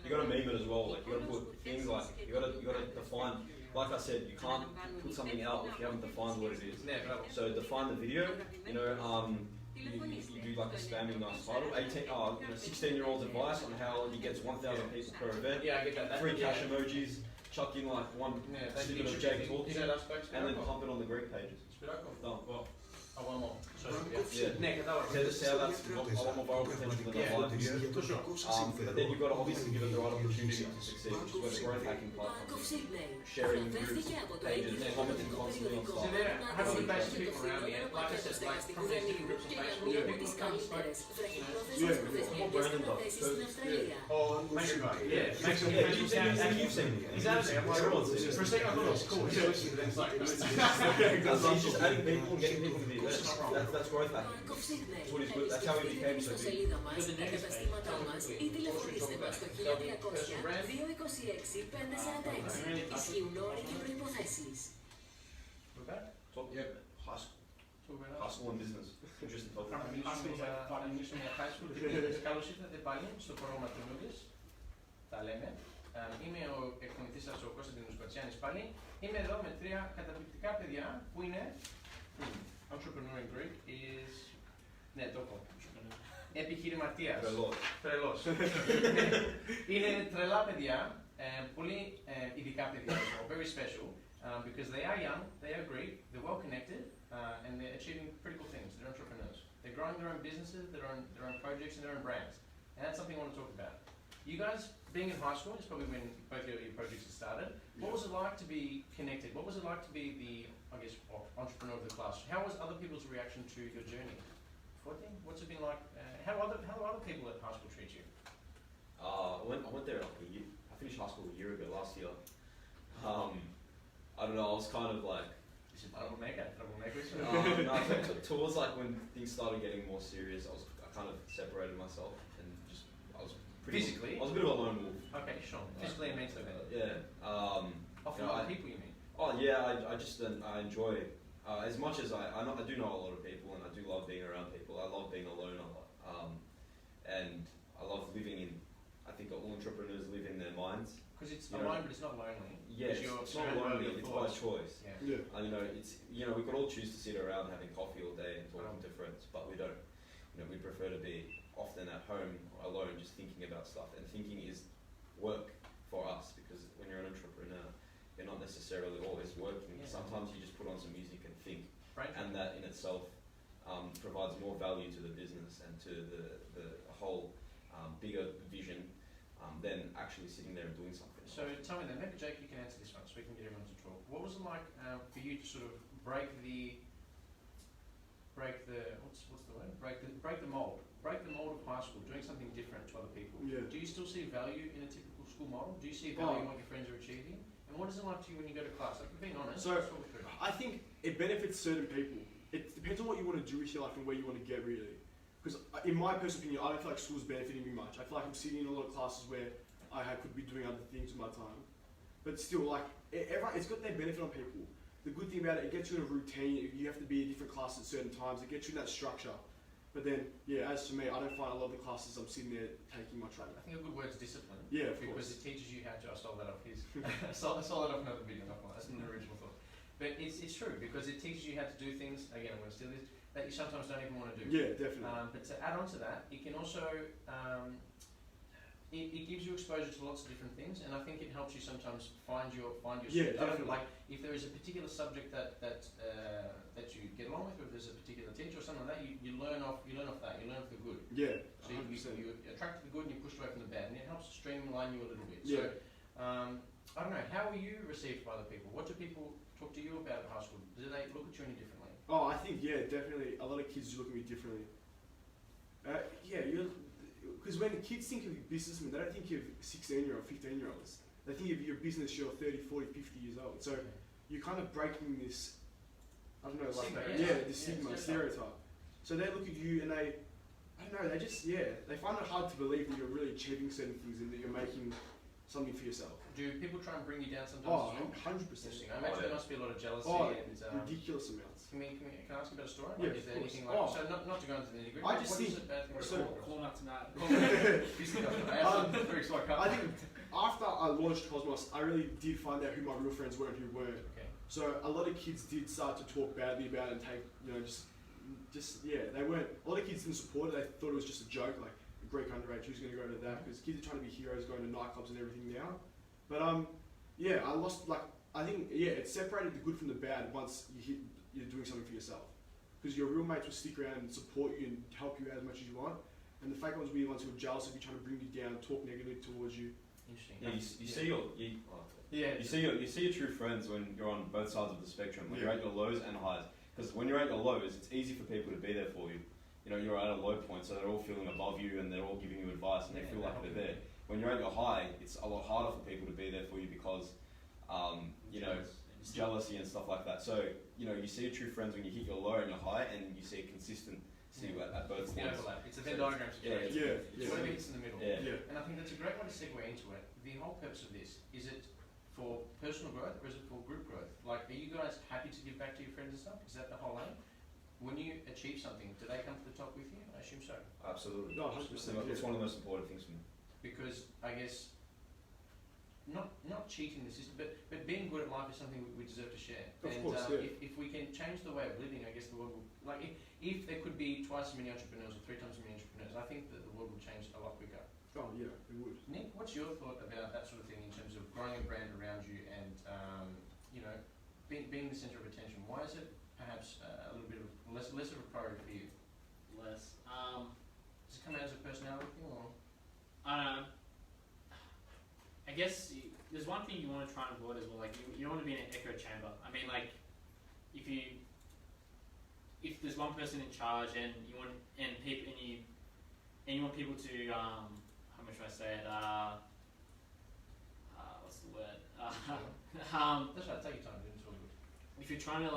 You gotta meme it as well. Like you gotta put things like you gotta define. Like I said, you can't put something out if you haven't defined what it is.
Yeah, but
So define the video. You do like a spamming nice title. 16-year-old's advice on how he gets 1,000 people per event.
yeah, I get that.
Free cash emojis. Chuck in like one
Yeah, that's
snippet of Jake talking,
Is that us back?
and then pump it on the Greek pages. Done.
Well, I want more. So,
Yeah.
Nick, that
So this is how that's a lot more viral potential than a live video.
For sure.
But then you've got to obviously give it the right opportunity to succeed, which is where the growth hacking part comes in. Sharing groups, pages, commenting constantly on
So
stuff.
there, having the basic people around me, and like I said, like from these different groups on Facebook, people come and spoke,
What Brandon does.
or Mexico, yeah, Mexico,
Yeah, you've seen it.
Exactly, I'm like,
Everyone's seen it.
for a second I thought it was cool, so it's like,
He's just adding people and getting people to the event. That's growth hacking. That's what he's good. That's how he became so big.
Ή τηλεφωνήστε μας στο 1200-226-546. Ισχύουν όροι και προϋποθέσεις.
we're back.
Talk high school.
Talk about
High school and business. Interesting topic.
Θα μιλήσουμε για high school. Καλώς ήρθατε πάλι στο πρόγραμμα του Νούγκες. Τα λέμε. Είμαι ο εκπονητής σας, ο Κωνσταντίνος Κοτσιάνης πάλι. Είμαι εδώ με τρία καταπληκτικά παιδιά που είναι entrepreneur in Greek is... Ναι, το έχω. Επιχειρηματίας. Τρελός. Είναι τρελά παιδιά, πολύ ειδικά παιδιά, very special, because they are young, they are Greek, they're well connected, and they're achieving pretty cool things. They're entrepreneurs. They're growing their own businesses, their own projects, and their own brands. And that's something I want to talk about. You guys, being in high school, is probably when both your projects had started. What was it like to be connected? What was it like to be the, I guess, entrepreneur of the class? How was other people's reaction to your journey? What's it been like? How do other people at high school treat you?
I went there like a year. I finished high school a year ago, last year. I don't know, I was kind of like...
Troublemaker.
no, towards like when things started getting more serious, I kind of separated myself and just, I was pretty...
Physically?
I was a bit of a lone wolf.
Okay, sure. Physically and mentally.
Yeah.
Often
you know,
other people, you mean?
Oh yeah, I just I enjoy as much as I do know a lot of people and I do love being around people. I love being alone a lot, and I love living in. I think all entrepreneurs live in their minds.
Because it's
You
alone,
know,
but it's not lonely.
Yeah,
Because you're
it's not
surrounded by
lonely,
your
it's by
thoughts.
choice.
Yeah.
Yeah.
And we could all choose to sit around having coffee all day and talking to friends, but we don't. We prefer to be often at home alone, just thinking about stuff. And thinking is work for us, because when you're an entrepreneur, you're not necessarily always working.
Yeah.
Sometimes you just put on some music and think,
Right.
and that in itself provides more value to the business and to the whole bigger vision than actually sitting there and doing something.
So tell me then, maybe Jake, you can answer this one so we can get everyone to talk. What was it like for you to sort of break the what's the word? Break the mold of high school, doing something different to other people.
Yeah.
Do you still see value in a typical school model? Do you see value in what your friends are achieving? And what is it like to you when you go to class? Like, being honest,
So,
let's talk it through.
I think it benefits certain people. It depends on what you want to do with your life and where you want to get, really. Because in my personal opinion, I don't feel like school's benefiting me much. I feel like I'm sitting in a lot of classes where could be doing other things with my time. But still, like, it's got their benefit on people. The good thing about it gets you in a routine. You have to be in different classes at certain times. It gets you in that structure. But then, yeah, as for me, I don't find a lot of the classes I'm sitting there taking much out of.
I think a good word is discipline.
Yeah, of
because
course.
it teaches you how to. I stole that off his. I stole that off another video. Not one. That's an original thought. But it's true because it teaches you how to do things. Again, I'm going to steal this. That you sometimes don't even want to do.
Yeah, definitely.
But to add on to that, it can also it gives you exposure to lots of different things, and I think it helps you sometimes find your
Yeah,
suit. I don't know,
definitely.
like if there is a particular subject that you get along with, or if there's a particular teacher or something like that, you learn off that. You learn off the good.
Yeah,
So you attract the good and you push away from the bad, and it helps streamline you a little bit.
Yeah.
So I don't know. How were you received by other people? What do people talk to you about at high school? Do they look at you any differently?
Oh, I think, yeah, definitely. A lot of kids look at me differently. Because when kids think of businessmen, they don't think of 16-year-old, 15-year-olds. They think of your business, you're 30, 40, 50 years old. So you're kind of breaking this, I don't know, like,
Stigma,
the stigma, stereotype. So they look at you and they find it hard to believe that you're really achieving certain things and that you're making something for yourself.
Do people try and bring you down sometimes?
Oh,
as well?
100%.
Interesting. I imagine there must be a lot of jealousy and
Ridiculous amounts.
Can I ask about a story?
Yeah,
Like, is there
of course.
anything like
Oh.
So not to go into the nitty gritty.
I just think-
a bad thing
so-
Call out tonight.
Very sorry,
I think after I launched Cosmos, I really did find out who my real friends were and who weren't.
Okay.
So a lot of kids did start to talk badly about it and take, they weren't, a lot of kids didn't support it, they thought it was just a joke, like a Greek underage, who's going to go to that, because kids are trying to be heroes, going to nightclubs and everything now. But I think it separated the good from the bad once you're doing something for yourself. Because your real mates will stick around and support you and help you out as much as you want. And the fake ones will be the ones who are jealous of you, trying to bring you down, talk negatively towards you.
Interesting.
Yeah, you see your true friends when you're on both sides of the spectrum, when you're at your lows and highs. Because when you're at your lows, it's easy for people to be there for you. You're at a low point, so they're all feeling above you and they're all giving you advice and they feel like they're there. When you're at your high, it's a lot harder for people to be there for you because, jealousy and stuff like that. So, you see your true friends when you hit your low and your high, and you see a consistency at both
It's the
points.
overlap. It's a Venn diagram situation. It's whatever hits in the middle.
Yeah.
And I think that's a great way to segue into it. The whole purpose of this, is it for personal growth or is it for group growth? Like, are you guys happy to give back to your friends and stuff? Is that the whole aim? When you achieve something, do they come to the top with you? I assume so.
Absolutely.
No, 100%.
It's one of the most important things for me.
Because I guess not cheating the system, but being good at life is something we deserve to share.
Of
And
course,
if we can change the way of living, I guess the world will, like if there could be twice as many entrepreneurs or 3 times as many entrepreneurs, I think that the world will change a lot quicker.
Oh yeah, it would.
Nick, what's your thought about that sort of thing in terms of growing a brand around you and being the centre of attention? Why is it perhaps a little bit of less of a priority for you?
Less.
Does it come out as a personality thing or?
I don't know. I guess there's one thing you want to try and avoid as well. Like you don't want to be in an echo chamber. I mean, like if there's one person in charge and you want people to how much should I say it? What's the word?
That's right. Take your time. It's all good.
If you're trying to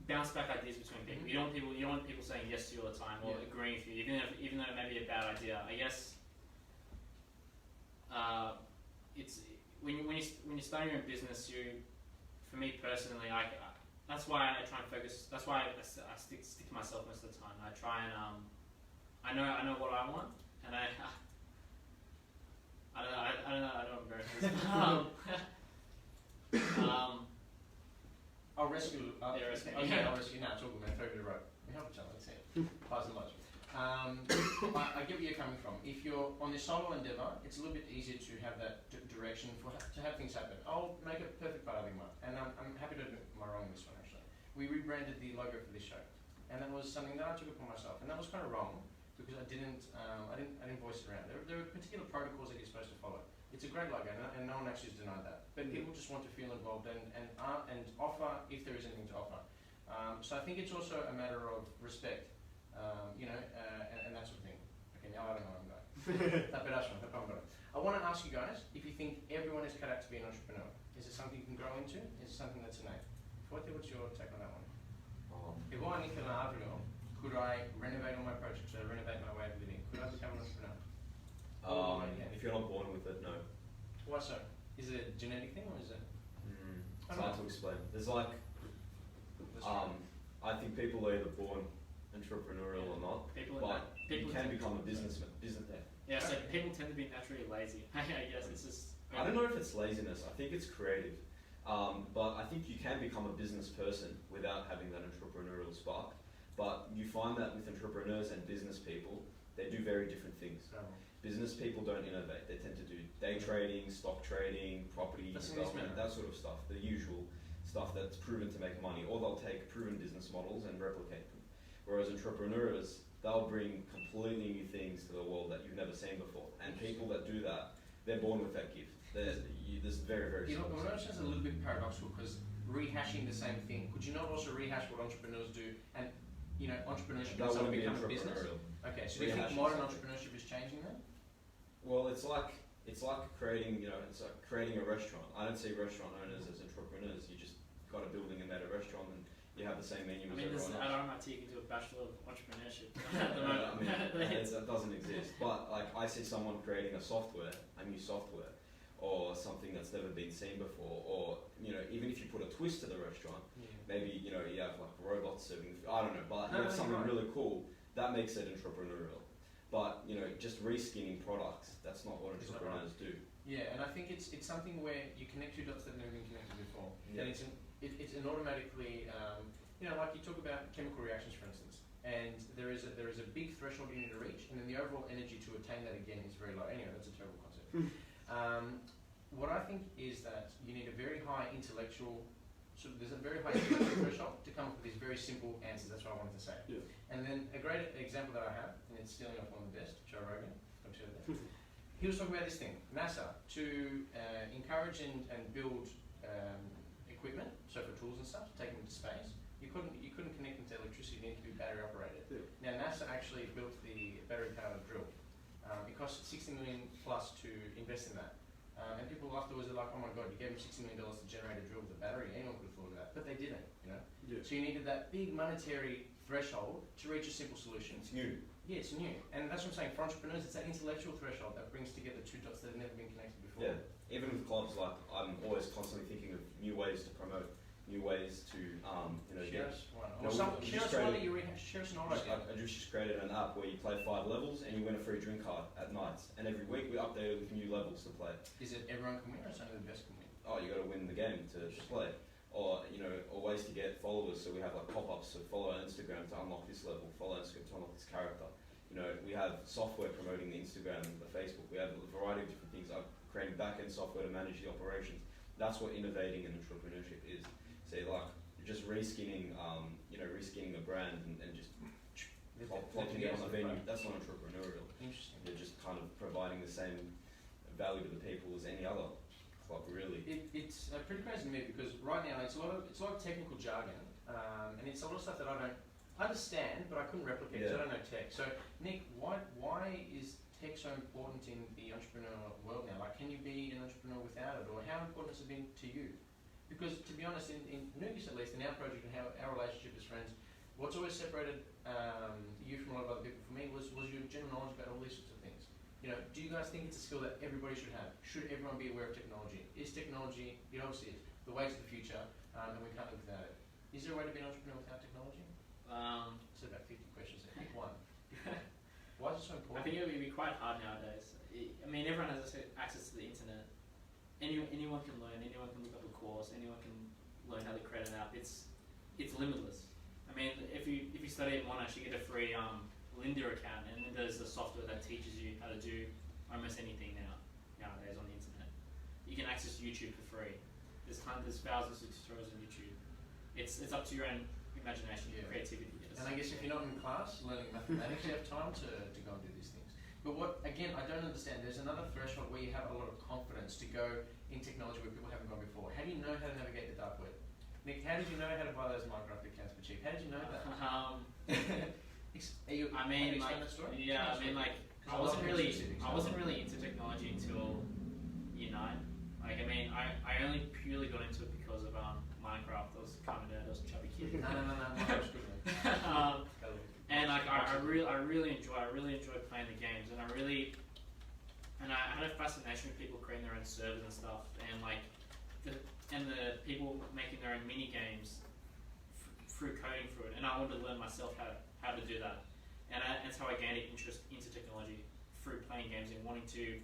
bounce back ideas between people, you don't want people saying yes to you all the time or agreeing with you, even though it may be a bad idea. I guess. It's when you start your own business. For me personally, that's why I try and focus. That's why I stick to myself most of the time. I try and I know what I want, and I don't know. I don't know. I don't very
I'll rescue.
Yeah, rescue.
Okay, I'll rescue. No, it's all good, man. Throw me the rope. We help each other. That's it. Pass the much. I get where you're coming from. If you're on this solo endeavour, it's a little bit easier to have that direction to have things happen. I'll make a perfect paradigm, and I'm happy to admit my wrong in this one actually. We rebranded the logo for this show, and that was something that I took upon myself, and that was kind of wrong because I didn't voice it around. There are particular protocols that you're supposed to follow. It's a great logo, and no one actually has denied that. But people just want to feel involved and offer if there is anything to offer. So I think it's also a matter of respect. And that sort of thing. Okay, now I don't know where I'm going. I want to ask you guys if you think everyone is cut out to be an entrepreneur. Is it something you can grow into? Is it something that's innate? What's your take on that one? If I need to could I renovate all my projects? Could I renovate my way of living? Could I become an entrepreneur?
If you're not born with it, no.
Why so? Is it a genetic thing or is it?
It's hard to explain. There's like, I think people are either born entrepreneurial or not, but you can become a businessman.
Yeah, so people tend to be naturally lazy. I guess it's just.
I don't know if it's laziness. I think it's creative. But I think you can become a business person without having that entrepreneurial spark. But you find that with entrepreneurs and business people, they do very different things. Business people don't innovate. They tend to do day trading, stock trading, property development, that sort of stuff. The usual stuff that's proven to make money. Or they'll take proven business models and replicate them. Whereas entrepreneurs, they'll bring completely new things to the world that you've never seen before. And people that do that, they're born with that gift. There's very, very
You know,
small
what I a little bit paradoxical because rehashing the same thing, could you not also rehash what entrepreneurs do and, entrepreneurship can suddenly become a business? Okay, so do you think modern entrepreneurship is changing that?
Well, it's like creating, it's like creating a restaurant. I don't see restaurant owners as entrepreneurs. You just got a building and made a restaurant and you have the same menu as everyone else.
I don't know you can do a bachelor of entrepreneurship.
That doesn't exist. But like I see someone creating a new software, or something that's never been seen before, or even if you put a twist to the restaurant, maybe you have like robots serving. I don't know, but you have something really cool that makes it entrepreneurial. But just reskinning products, that's not what entrepreneurs do.
Yeah, and I think it's something where you connect two dots that have never been connected before. Yeah. And it's an automatically, like you talk about chemical reactions, for instance, and there is a big threshold you need to reach, and then the overall energy to attain that again is very low. Anyway, that's a terrible concept. What I think is that you need a very high intellectual, there's a very high intellectual threshold to come up with these very simple answers. That's what I wanted to say.
Yeah.
And then a great example that I have, and it's stealing off one of the best, Joe Rogan. He was talking about this thing, NASA, to encourage and build equipment, so for tools and stuff, to take them into space. You couldn't connect them to electricity. You need to be battery operated.
Yeah.
Now NASA actually built the battery powered drill. It cost $60 million plus to invest in that. And people afterwards are like, oh my god, you gave them $60 million to generate a drill with a battery. Anyone could have thought of that, but they didn't.
Yeah.
So you needed that big monetary threshold to reach a simple solution.
It's new.
Yeah, it's new, and that's what I'm saying. For entrepreneurs, it's that intellectual threshold that brings together two dots that have never been connected before.
Yeah. Even with clubs, like I'm always constantly thinking of new ways to promote, new ways to
Share us one. Share us an idea.
I just created an app where you play 5 levels and you win a free drink card at nights. And every week we update it with new levels to play.
Is it everyone can win or is it only the best can win?
Oh, you got to win the game to play. Or or ways to get followers. So we have like pop-ups. So follow our Instagram to unlock this level. Follow our Instagram to unlock this character. We have software promoting the Instagram and the Facebook. We have a variety of different things. I'm creating back-end software to manage the operations. That's what innovating and entrepreneurship is. So like just reskinning, reskinning a brand and just plotting it on a venue. That's not entrepreneurial.
Interesting.
You're just kind of providing the same value to the people as any other club, really.
It's pretty crazy to me because right now it's a lot of technical jargon, and it's a lot of stuff that I don't understand, but I couldn't replicate because I don't know tech. So Nick, why is tech so important in the entrepreneurial world now? Like, can you be an entrepreneur without it, or how important has it been to you? Because to be honest, in Noogies at least, in our project and our relationship as friends, what's always separated you from a lot of other people, for me, was your general knowledge about all these sorts of things. Do you guys think it's a skill that everybody should have? Should everyone be aware of technology? Is technology, it obviously is, the way to the future, and we can't live without it. Is there a way to be an entrepreneur without technology? So about 50 questions there. Pick one. Why is it so important?
I think it would be quite hard nowadays. I mean, everyone has access to the internet. Anyone can learn. Anyone can look up a course. Anyone can learn how to create an app. It's limitless. I mean, if you study at Monash, you get a free Lynda account, and then there's the software that teaches you how to do almost anything nowadays on the internet. You can access YouTube for free. There's thousands of tutorials on YouTube. It's up to your own imagination, your creativity.
And I guess if you're not in class learning mathematics, you have time to go and do these things. But what, again, I don't understand, there's another threshold where you have a lot of confidence to go in technology where people haven't gone before. How do you know how to navigate the dark web? Nick, how did you know how to buy those Minecraft accounts for cheap? How did you know that?
I mean, like, I wasn't really into technology until year 9. Like, I mean, I only purely got into it because of Minecraft. I was kind of a nerd. I was a chubby kid.
No, Minecraft's good, man.
And like, I really enjoyed playing the games, and I had a fascination with people creating their own servers and stuff, and like, the people making their own mini games through coding through it, and I wanted to learn myself how to do that, and that's how I gained an interest into technology through playing games and wanting to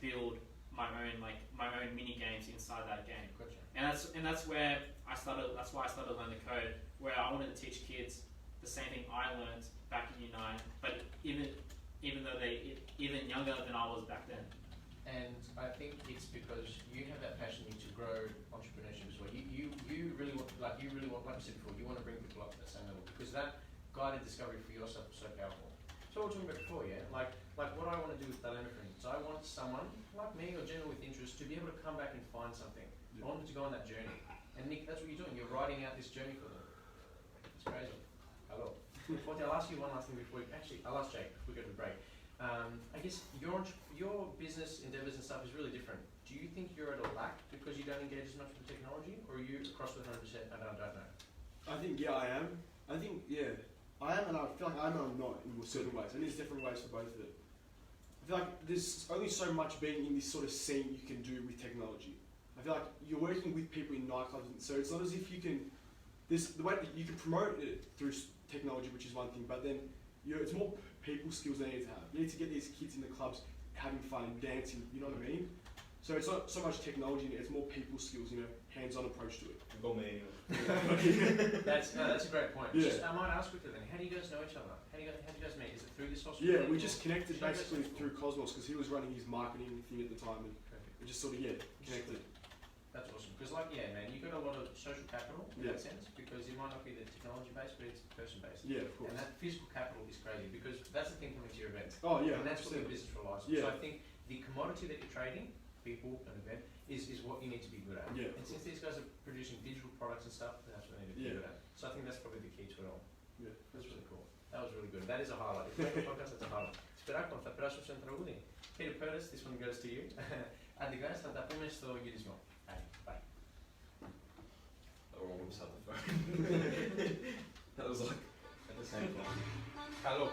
build my own mini games inside that game.
Gotcha.
And that's where I started. That's why I started learning the code. Where I wanted to teach kids the same thing I learned back in year 9, but even though they even younger than I was back then.
And I think it's because you have that passion to grow entrepreneurship as well. You really want, like you said before, you want to bring people up to that same level, because that guided discovery for yourself is so powerful. So what we were talking about before, yeah? Like what I want to do with LEME, for instance, I want someone like me or general with interest to be able to come back and find something. I want them to go on that journey. And Nick, that's what you're doing. You're writing out this journey for them. It's crazy. Hello. Fotios, I'll ask you one last thing before I'll ask Jake before we go to the break. I guess your business endeavours and stuff is really different. Do you think you're at a lack because you don't engage as much with technology, or are you across with 100% and I don't know?
I think, yeah, I am. I think, yeah, I am, and I feel like I am and I'm not in certain ways. And there's different ways for both of it. I feel like there's only so much being in this sort of scene you can do with technology. I feel like you're working with people in nightclubs, so it's not as if you can, the way that you can promote it through technology, which is one thing, but then it's more people skills they need to have. You need to get these kids in the clubs having fun and dancing, you know what I mean? So it's not so much technology, it's more people skills, hands-on approach to it.
Got me.
That's a great point.
Yeah.
Just, I might ask quickly then, how do you guys know each other? How do you guys meet? Is it through this hospital?
Yeah, we just connected basically through Cosmos, because he was running his marketing thing at the time, and we just sort of, connected.
That's awesome. Because man, you've got a lot of social capital in that sense, because it might not be the technology based, but it's person based.
Yeah, of course.
And that physical capital is crazy, because that's the thing coming to your event.
Oh yeah.
And that's what your business relies on.
Yeah.
So I think the commodity that you're trading, people, an event, is what you need to be good at.
Yeah.
And since these guys are producing digital products and stuff, that's what they need to be good at. So I think that's probably the key to it all.
Yeah.
That's really cool. That was really good. That is a highlight. If you like the podcast, that's a highlight. Спирак, θα περάσω σε τραγούδι. Peter Peters, this one goes to you. Άντε guys, θα τα πούμε στο γυρισμό. Bye.
Or we'll just have the phone. That was like at the same time.
Hello.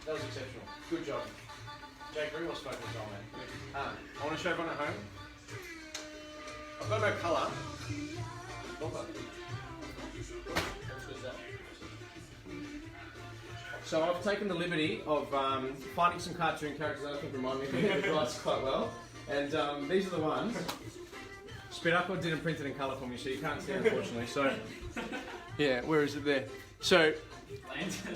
That was exceptional. Good job. Jake, very well spoken as well, man. I want to show everyone at home. I've got no colour. So I've taken the liberty of finding some cartoon characters that I think remind me of the guys quite well. And these are the ones. Spirako didn't print it in colour for me, so you can't see it, unfortunately. So, yeah, where is it there? So,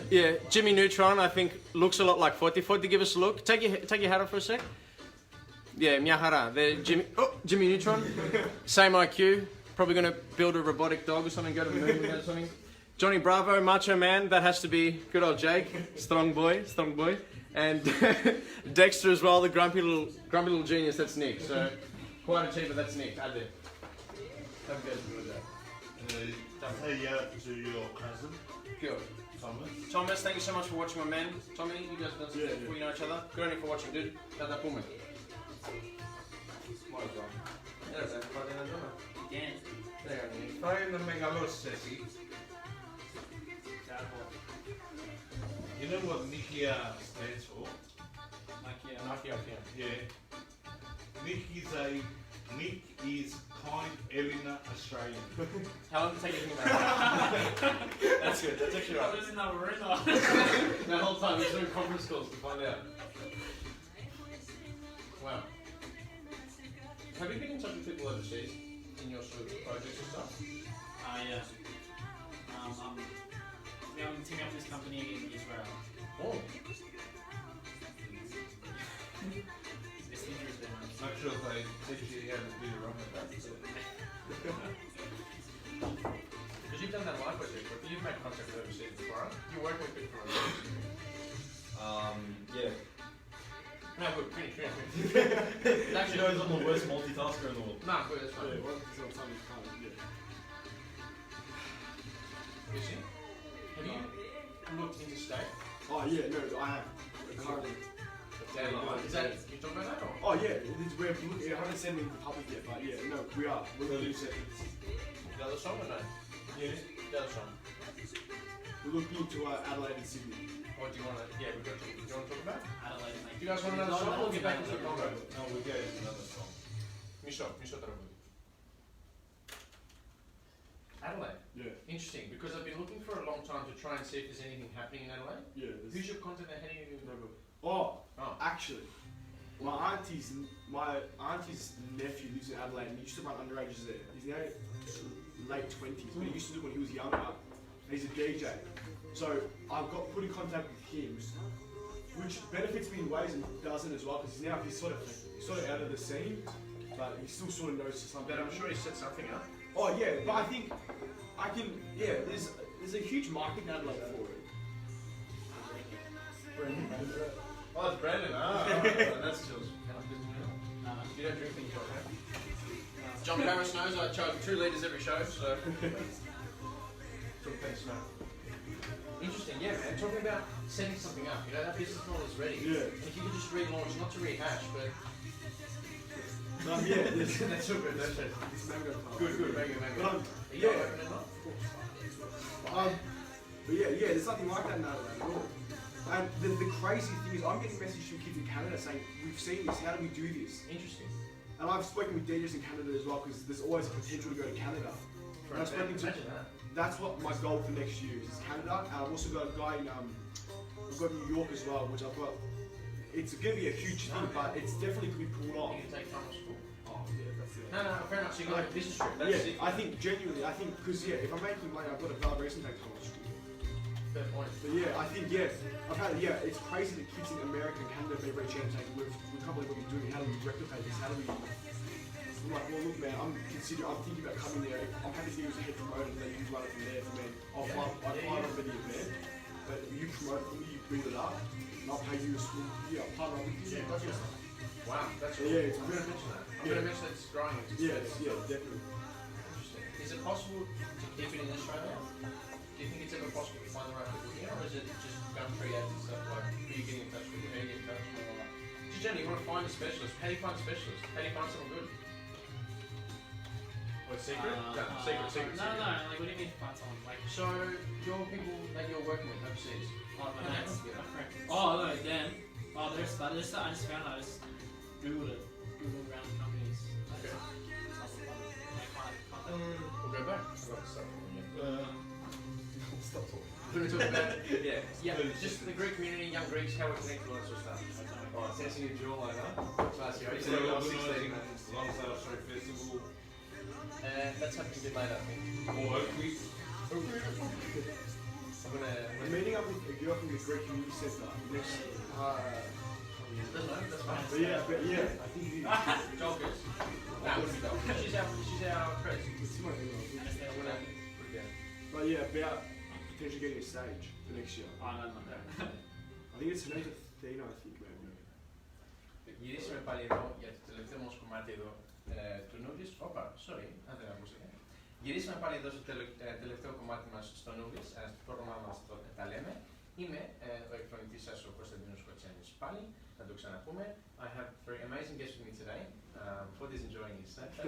yeah, Jimmy Neutron, I think, looks a lot like Foti. Foti, give us a look. Take your hat off for a sec. Yeah, Miyahara. There, Jimmy Neutron. Same IQ. Probably going to build a robotic dog or something, go to the moon or something. Johnny Bravo, Macho Man. That has to be good old Jake. Strong boy. And Dexter as well, the grumpy little genius. That's Nick. So quite a cheaper. That's Nick. I did. Have you guys enjoyed that?
Say to your cousin,
Good. Thomas, thank you so much for watching, my man. Tommy, you guys done some before you know each other. Good on you for watching, dude. Tata pume.
Again.
πάει να μεγαλώσεις εσύ. You know what Nikia stands for?
Nokia.
Yeah. Nick is kind Elena Australian.
How long did it take you to think about that? That's good. That's actually
I
right.
was in that arena.
The whole time, we're doing conference calls to find out. Have you been in touch with people overseas in your sort of projects and stuff?
Yeah. I'm teaming up with this company in Israel.
Oh.
It's interesting.
Not sure if they teach you how to do the wrong with that.
Because you've done that live project, but you've made contact with overseas before, right? You work with people from overseas.
Yeah.
No, good, finish.
Actually, no, he's on the worst multitasker in the world.
No, good, that's fine.
Yeah, one thing on time you can't. Yeah.
You see? Have you looked interstate?
Oh yeah, no, I have. Currently.
Is that, you talking about that or?
Oh yeah, we're looking. I haven't said anything to the public yet, but yeah, no, we are. We're looking at
The other song or no?
yeah,
The other song.
we're looking into Adelaide and Sydney.
Or do you want to, yeah, do you want to talk about?
Adelaide,
Do you guys want another song or we'll get back into the Congo?
No, we go to another song.
Miso Tarabu. Adelaide.
Yeah,
Interesting, because I've been looking for a long time to try and see if there's anything happening in Adelaide.
yeah.
Who's your contact there? How do you
No, but- oh,
Oh.
actually, my auntie's nephew lives in Adelaide and he used to run underages there. He's now late 20s, but he used to do when he was younger. And he's a DJ. So I've got put in contact with him, which benefits me in ways and doesn't as well, because he's sort of out of the scene, but he still sort of knows something.
But I'm sure he set something up.
Oh yeah, but I think I can. Yeah, there's a huge market in Adelaide for it.
Oh, it's Brandon. That's chills. You don't drink things like that. John Paris knows I charge 2 litres every show, so. Interesting, yeah, man. Talking about setting something up, you know, that business model is ready.
Yeah.
And if you could just relaunch, not to rehash, but.
Yeah,
That's so good, that's it.
it's mango time.
Good, mango.
But
Are you
yeah.
open or not?
But yeah, there's nothing like that in Adelaide at all. And the crazy thing is, I'm getting messages from kids in Canada saying, we've seen this, how do we do this?
Interesting.
And I've spoken with DJs in Canada as well, because there's always a potential to go to Canada. And I've spoken to,
Imagine that.
that's what my goal for next year is Canada. And I've also got a guy in, I've got New York as well, which I've got, it's going to be a huge thing, but it's definitely going to be pulled off.
You can take time off school.
Oh yeah, that's it.
No, fair enough. So you got like a business trip. That's
Yeah,
it.
I think genuinely, because if I'm making money, I've got a valid reason to take time off school.
Fair point.
But yeah, I think it's crazy that kids in America and Canada have every chance saying we can't believe what we're doing. How do we replicate this? How do we? I'm like, well, look, man, I'm thinking about coming there. I'm happy to be as a head promoter and let you run it from there. For me, I'll fly over the event, but you promote it for me, you build it up, and I'll pay you a school. Yeah, I'll partner up with you.
Yeah, gotcha. Wow, that's
So,
cool.
yeah, it's
I'm going to mention that. I'm
yeah.
going to mention that it's growing.
Definitely.
Interesting. Is it possible to keep it in Australia? Do you think it's ever possible to find the right people here, or is it just going create and stuff like who you getting in touch with, how you get in touch with, or like, just generally you want to find a specialist. How do you find a specialist? How do you find someone good? What, secret? Secret.
No, like, what do you mean find someone? Like,
So, your people that you're working with overseas,
oh, my
Yeah.
mates, my friend. Oh, no, Dan. Oh, I just found it, I just Googled it. Googled around companies. Like, contact.
we'll go back. Stop talking.
Stop talking.
We're going to talk about, just the Greek community, young Greeks, how we're connected, all that sort of stuff. Alright, sensing your jawline, huh? Class, you
So
already
we're
said you
organising
man.
the Lonsdale Street Festival,
That's happening a bit later, I think.
or Oakley.
I'm
I'm
gonna.
meeting up with a girl from the Greek Community Centre next year.
That's fine.
But yeah, I think it is.
Jolkers. Nah, it wouldn't be Jolkers. She's our press.
It's my email.
I'm gonna put it down.
But yeah, about potentially getting a stage for next year.
Oh, no.
I think it's her name's Athena, I think, maybe.
Γυρίσαμε πάλι εδώ για το τελευταίο μας κομμάτι εδώ του Νούγλης. Όπα, sorry, αν δεν ακούσατε. Γυρίσαμε πάλι εδώ στο τελευταίο κομμάτι μας στο Νούγλης, στο πρόγραμμά μας τα λέμε. Είμαι ο εκφωνητής σας, ο Κωνσταντίνος Κοτσιάνης πάλι, να το ξαναπούμε. I have three amazing guests with me today. Fotios enjoying his Snapchat.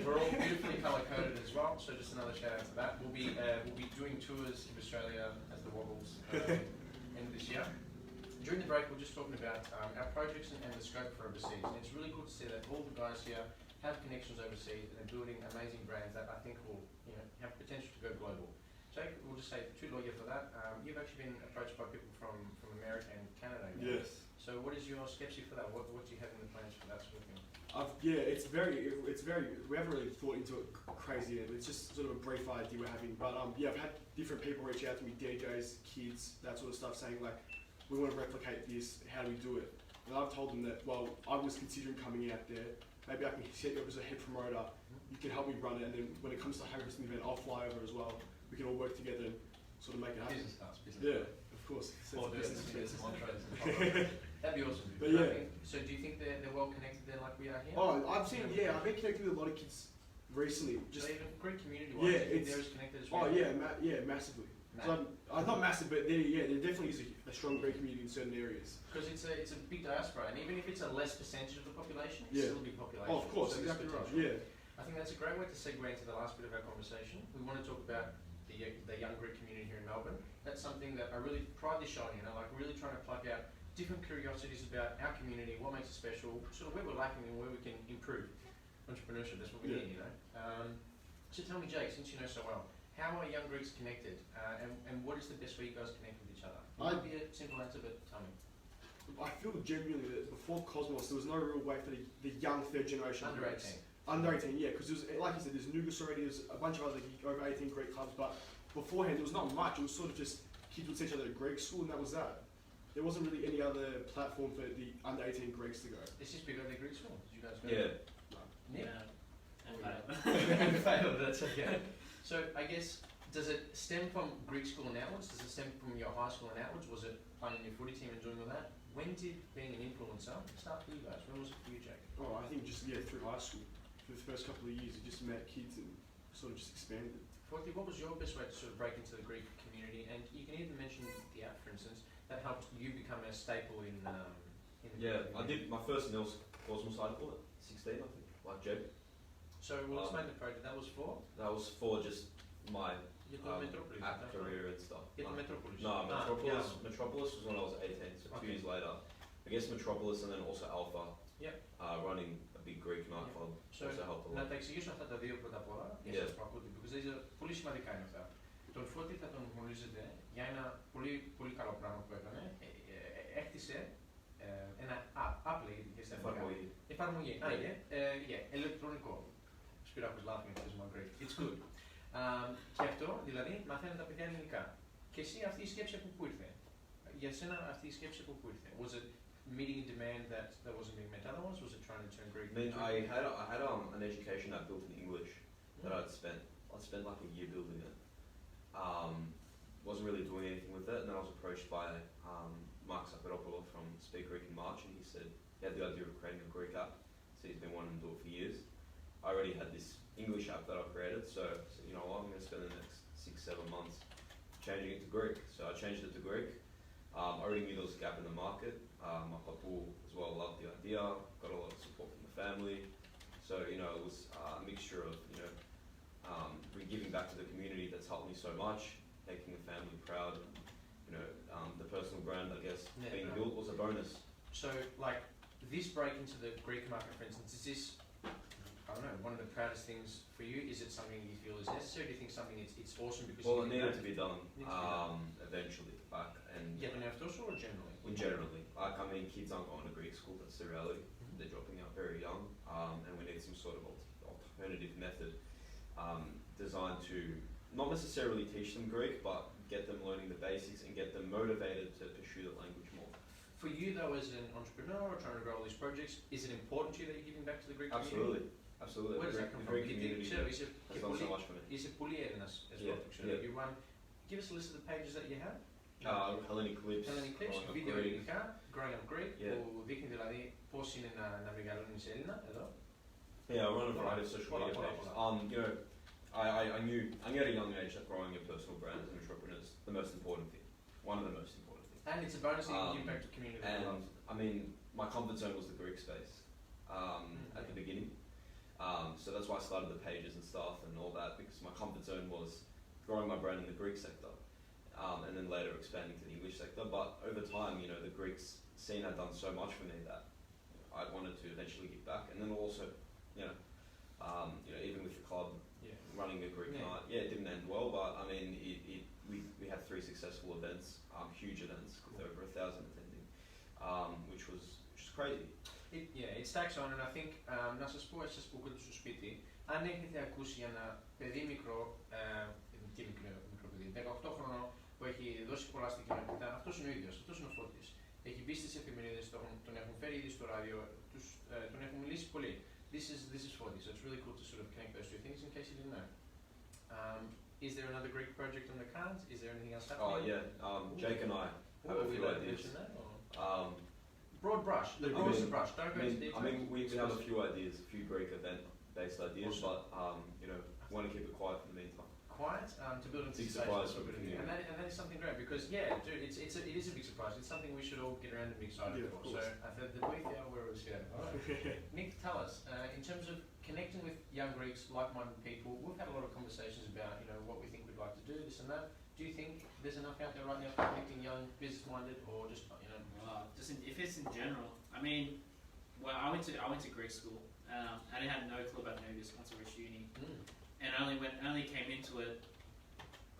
We're all beautifully colour-coded as well, so just another shout out to that. We'll be doing tours of Australia as the Wobbles end of this year. During the break, we're just talking about our projects and the scope for overseas. And it's really cool to see that all the guys here have connections overseas and are building amazing brands that I think will have potential to go global. Jake, we'll just say two lawyer for that. You've actually been approached by people from America and Canada.
Yes.
So what is your skepsis for that? What do you have in the plans for that sort of thing?
it's very. We haven't really thought into it crazy yet. It's just sort of a brief idea we're having. But I've had different people reach out to me, DJs, kids, that sort of stuff, saying like, we want to replicate this. How do we do it? And I've told them that, well, I was considering coming out there. Maybe I can set you up as a head promoter. You can help me run it, and then when it comes to hosting the event, I'll fly over as well. We can all work together and sort of make it happen.
Business starts, business.
Yeah, of course.
Or
Business
business
expenses.
mantras. That'd be awesome.
But yeah.
So do you think they're well connected then, like we are here?
Oh, I've been connecting with a lot of kids recently.
Just
Just
even Greek community wise,
Yeah,
they're as connected as we
oh
are.
yeah, massively. So I'm not massive, but there definitely is a strong Greek community in certain areas.
Because it's a big diaspora, and even if it's a less percentage of the population, it's
Yeah.
still a big population.
Oh, of course,
So there's
exactly right.
potential.
Yeah.
I think that's a great way to segue into the last bit of our conversation. We want to talk about the young Greek community here in Melbourne. That's something that I really pride this show in. I like really trying to plug out different curiosities about our community, what makes it special, sort of where we're lacking and where we can improve. Entrepreneurship, that's what we need, you know. So tell me, Jake, since you know so well, how are young Greeks connected, and what is the best way you guys connect with each other? It might be a simple answer, but tell me.
I feel genuinely that before Cosmos, there was no real way for the young third generation
Under
Greeks.
18.
Under 18, yeah, because like you said, there's Nugus already, there's a bunch of other over 18 Greek clubs, but beforehand there was not much. It was sort of just kids would see each other at Greek school, and that was that. There wasn't really any other platform for the under 18 Greeks to go.
It's just because they're Greek school. Did you guys go?
Yeah.
Nick?
And failed.
And failed, that's okay. So I guess, does it stem from Greek school and outwards? Does it stem from your high school and outwards? Was it playing in your footy team and doing all that? When did being an influencer start for you guys? When was it for you, Jake?
Oh, I think just through high school. For the first couple of years, you just met kids and sort of just expanded.
Forty, what was your best way to sort of break into the Greek community? And you can even mention the app, for instance, that helped you become a staple in the
Yeah, I
community.
did my first Nils Cosmos cycle at 16, I think, like Jake.
So we'll explain the project. That was for?
That was for just my
Metropolis.
app career and stuff.
Metropolis.
No, Metropolis.
yeah.
Metropolis was when I was 18, so 2 years later. I guess Metropolis and then also Alpha.
Yep.
Running a big Greek nightclub
So,
also helped a
να
lot.
τα εξηγήσω αυτά τα δύο πρώτα απ' όλα για
Yeah.
σας που ακούτε, because these are πολύ σημαντικά είναι αυτά. Τον Φώτη θα τον γνωρίζετε για ένα πολύ καλό πράγμα που έκανε. Έκτισε ένα app λέγεται στα αγγλικά. Εφαρμογή. Ηλεκτρονικό. Σπυράκος laughing at this one, great. It's good. Και αυτό, δηλαδή, μαθαίνουν τα παιδιά ελληνικά. Και εσύ αυτή η σκέψη από πού ήρθε? Για σένα αυτή η σκέψη από πού ήρθε? Was it meeting a demand that wasn't being met otherwise? Was it trying to turn Greek?
I mean, I had an education app built in English that I'd spent like a year building it. Wasn't really doing anything with it, and then I was approached by Mark Sakharopoulos from Speak Greek in March, and he said he had the idea of creating a Greek app. So he's been wanting to do it for years. I already had this English app that I've created, so I said, you know what, I'm going to spend the next 6-7 months changing it to Greek. So I changed it to Greek. I already knew there was a gap in the market. My couple as well loved the idea, got a lot of support from the family. So, you know, it was a mixture of, you know, giving back to the community that's helped me so much, making the family proud, and, you know, the personal brand, I guess, being built was a bonus.
So, like, this break into the Greek market, for instance, is this, I don't know, one of the proudest things for you? Is it something you feel is necessary? Do you think something it's awesome because
Well,
you
it
did
needed
that?
to be done
Needs to be done.
eventually. Like, and
Yeah, but now or generally?
generally, like, I mean, kids aren't going to Greek school, that's the reality.
Mhm.
They're dropping out very young, and we need some sort of alternative method designed to not necessarily teach them Greek, but get them learning the basics and get them motivated to pursue the language more.
For you, though, as an entrepreneur trying to grow all these projects, is it important to you that you're giving back to the Greek community?
Absolutely, absolutely.
Where does
The
that come
Greek-
from?
the Greek community has done so much for me.
Είσαι πολύ Έλληνας as
Yeah,
well. Ξέρω.
yeah.
You run, give us a list of the pages that you have.
Hellenic clips,
Hellenic clips,
growing up
βίντεο
Greek.
ελληνικά, growing up Greek,
Yeah.
που δείχνει δηλαδή πώς είναι να μεγαλώνεις Έλληνα, εδώ.
Yeah, I run a variety of social media
Voilà,
pages.
voilà.
You know, I knew at a young age that growing a personal brand as an entrepreneur is the most important thing. One of the most important things.
And it's a bonus that you can give back to the community. that you love.
And I mean, my comfort zone was the Greek space at the beginning. So that's why I started the pages and stuff and all that, because my comfort zone was growing my brand in the Greek sector, and then later expanding to the English sector. But over time, you know, the Greek scene had done so much for me that I wanted to eventually give back. And then also, you know, even with the club,
Yeah.
running a Greek night, it didn't end well, but I mean, we had 3 successful events, huge events with over 1,000 attending, which was crazy.
It stacks on, and I think να σας πω εσείς που ακούτε στο σπίτι, αν έχετε ακούσει για ένα παιδί μικρό, μικρό παιδί, 18 χρονών που έχει δώσει πολλά στην κοινότητα, αυτός είναι ο ίδιος, αυτός είναι ο Φώτης. Έχει μπει στις εφημερίδες, τον έχουν φέρει ήδη στο ράδιο, τον έχουν μιλήσει πολύ. This is Fotios, so it's really cool to sort of connect those two things in case you didn't know. Is there another Greek project on the cards? Is there anything else happening?
Oh yeah, Jake and I have a few ideas.
Broad brush, the broadest brush, don't go into detail.
I mean, we have a few ideas, a few Greek event-based ideas, but you know, we want to keep it quiet for the meantime.
Quiet to build anticipation, and that is something great because dude, it is a big surprise. It's something we should all get around and be excited for. So I thought the way where it was here. Nick, tell us in terms of connecting with young Greeks, like-minded people. We've had a lot of conversations about what we think we'd like to do, this and that. Do you think there's enough out there right now for connecting young, business-minded, or just
if it's in general? I mean, well, I went to Greek school. I had no clue about Nugis once I reached uni. And I only came into it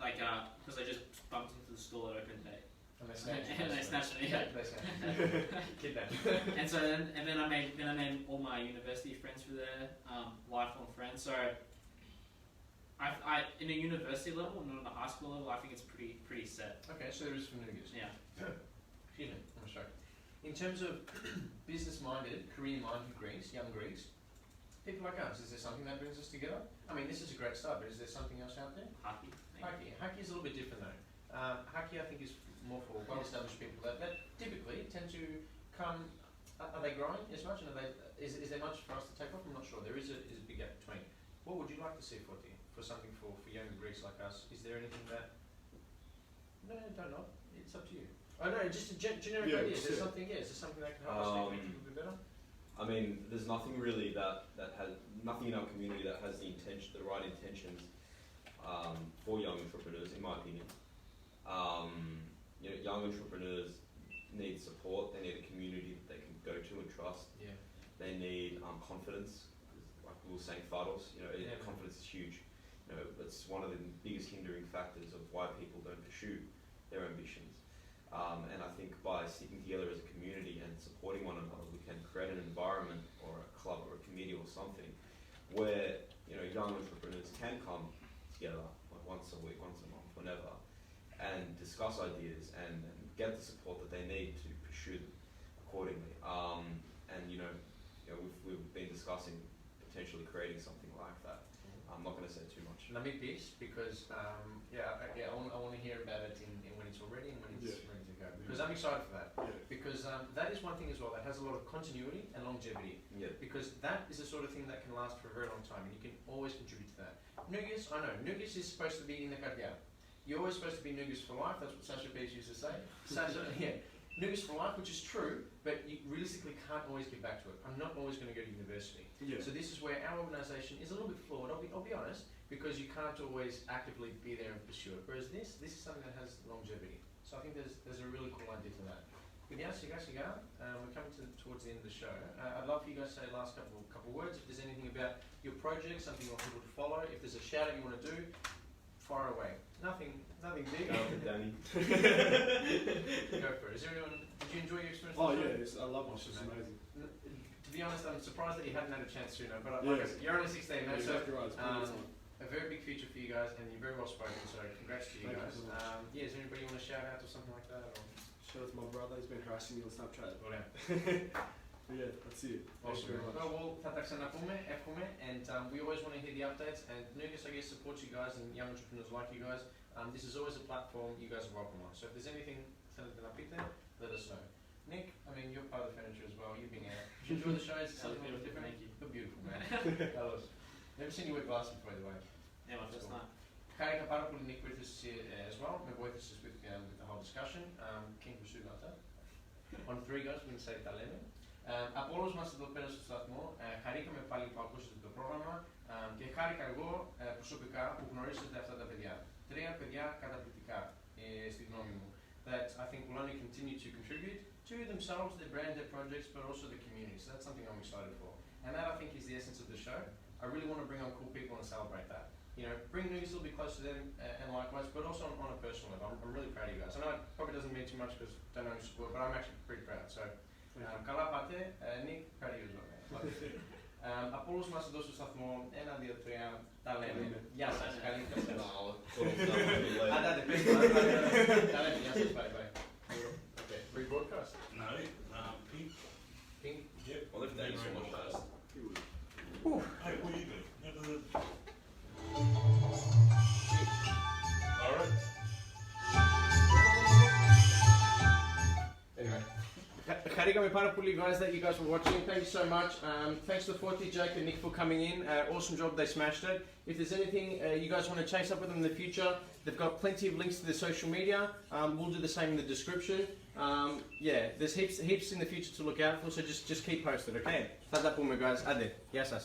like because I just bumped into the store that opened day.
And they
snatched it.
Kidnapped.
And so then I made all my university friends through there, lifelong friends. So I in a university level, not at a high school level, I think it's pretty set.
Okay, so there is some Nugis.
Yeah.
Excuse me, I'm sorry. In terms of business-minded, career-minded Greeks, young Greeks, people like us, is there something that brings us together? I mean, this is a great start, but is there something else out there? Hockey is a little bit different though. Hockey, I think, is more for well-established people that typically tend to come. Are they growing as much? And is there much for us to take off? I'm not sure. There is a big gap between. What would you like to see for something for younger Greeks like us? Is there anything that? No, don't know. It's up to you. Oh no, just a generic idea. Is there something? Is there something that can help us make it a bit better?
I mean, there's nothing really that has nothing in our community that has the right intentions for young entrepreneurs, in my opinion. Young entrepreneurs need support. They need a community that they can go to and trust.
Yeah.
They need confidence. Like we were saying, Fotios, confidence is huge. It's one of the biggest hindering factors of why people don't pursue their ambitions. And I think by sticking together as a community and supporting one another, we can create an environment or a club or a committee or something where young entrepreneurs can come together once a week, once a month, whenever, and discuss ideas and get the support that they need to pursue them accordingly. We've been discussing potentially creating something like that. I'm not going to say too much.
Let me piece because I want to hear about it in when it's all ready and when it's ready to go. Because I'm excited for that. Because that is one thing as well that has a lot of continuity and longevity. Because that is the sort of thing that can last for a very long time and you can always contribute to that. Nugis, I know, Nugis is supposed to be in the kardia. You're always supposed to be Nugis for life, that's what Sasha Bees used to say. Nugis for life, which is true, but you realistically can't always get back to it. I'm not always going to go to university. So this is where our organisation is a little bit flawed, I'll be honest, because you can't always actively be there and pursue it. Whereas this is something that has longevity. So I think there's a really cool idea to that. But yeah, we're coming towards the end of the show. I'd love for you guys to say the last couple words. If there's anything about your project, something you want people to follow, if there's a shout out you want to do, fire away. Nothing big.
Danny.
Go for it. Did you enjoy your experience?
Oh yeah, I love it. It's amazing.
To be honest, I'm surprised that you hadn't had a chance sooner. But like I said, you're only 16, mate. So
exactly right.
a very big future for you guys, and you're very well spoken. So congrats to you guys.
Thank you so much.
Is there anybody you want to shout out or something like that? Or?
Shout out to my brother. He's been harassing me on Snapchat.
Well, yeah.
That's it. Thanks
Awesome.
very much.
Well, θα τα ξαναπούμε, εύχομαι, and we always want to hear the updates. And Nugis, I guess, supports you guys and young entrepreneurs like you guys. This is always a platform you guys are welcome on. So if there's anything let us know. Nick, I mean, you're part of the furniture as well. You've been out. Did you enjoy the show? Is it something a little different?
Thank you.
You're beautiful, man. Never seen you wear glasses before, by the way.
Yeah, my first time.
Χάρηκα πάρα πολύ, Nick, with us as well. Με βοήθησες with the whole discussion. King pursuit about that. On 3 guys, we can say τα λέμε. Από όλους μας εδώ πέρα στο σταθμό, χαρήκαμε πάλι που ακούσατε το πρόγραμμα και χάρηκα εγώ προσωπικά που γνωρίσατε αυτά τα παιδιά. 3 παιδιά καταπληκτικά, στη γνώμη μου, that I think will only continue to contribute to themselves, their brand, their projects, but also the community. So that's something I'm excited for. And that, I think, is the essence of the show. I really want to bring on cool people and celebrate that. Bring Nugis a little bit close to them and likewise, but also on a personal level. I'm really proud of you guys. I know it probably doesn't mean too much because I don't know your support, but I'm actually pretty proud. So Καλά πάτε, Νίκ, ευχαριστώ. Από όλους μας εδώ στο σταθμό, 1, 2, 3, τα λέμε. Γεια σας, καλή σας. Άντε, πες το, τα λέμε, γεια σας, bye bye. Okay, rebroadcast.
No, pink.
Pink.
Yep.
Well, if Dave's so much fast.
Hey, what are you doing? Alright.
Anyway. Χαρήκαμε πάρα πολύ, guys, that you guys were watching. Thank you so much. Thanks to Fotios, Jake and Nick for coming in. Awesome job, they smashed it. If there's anything you guys want to chase up with them in the future, they've got plenty of links to their social media. We'll do the same in the description. Yeah, there's heaps in the future to look out for, so just keep posted, okay? Θα τα πούμε, guys. Άντε, γεια σας.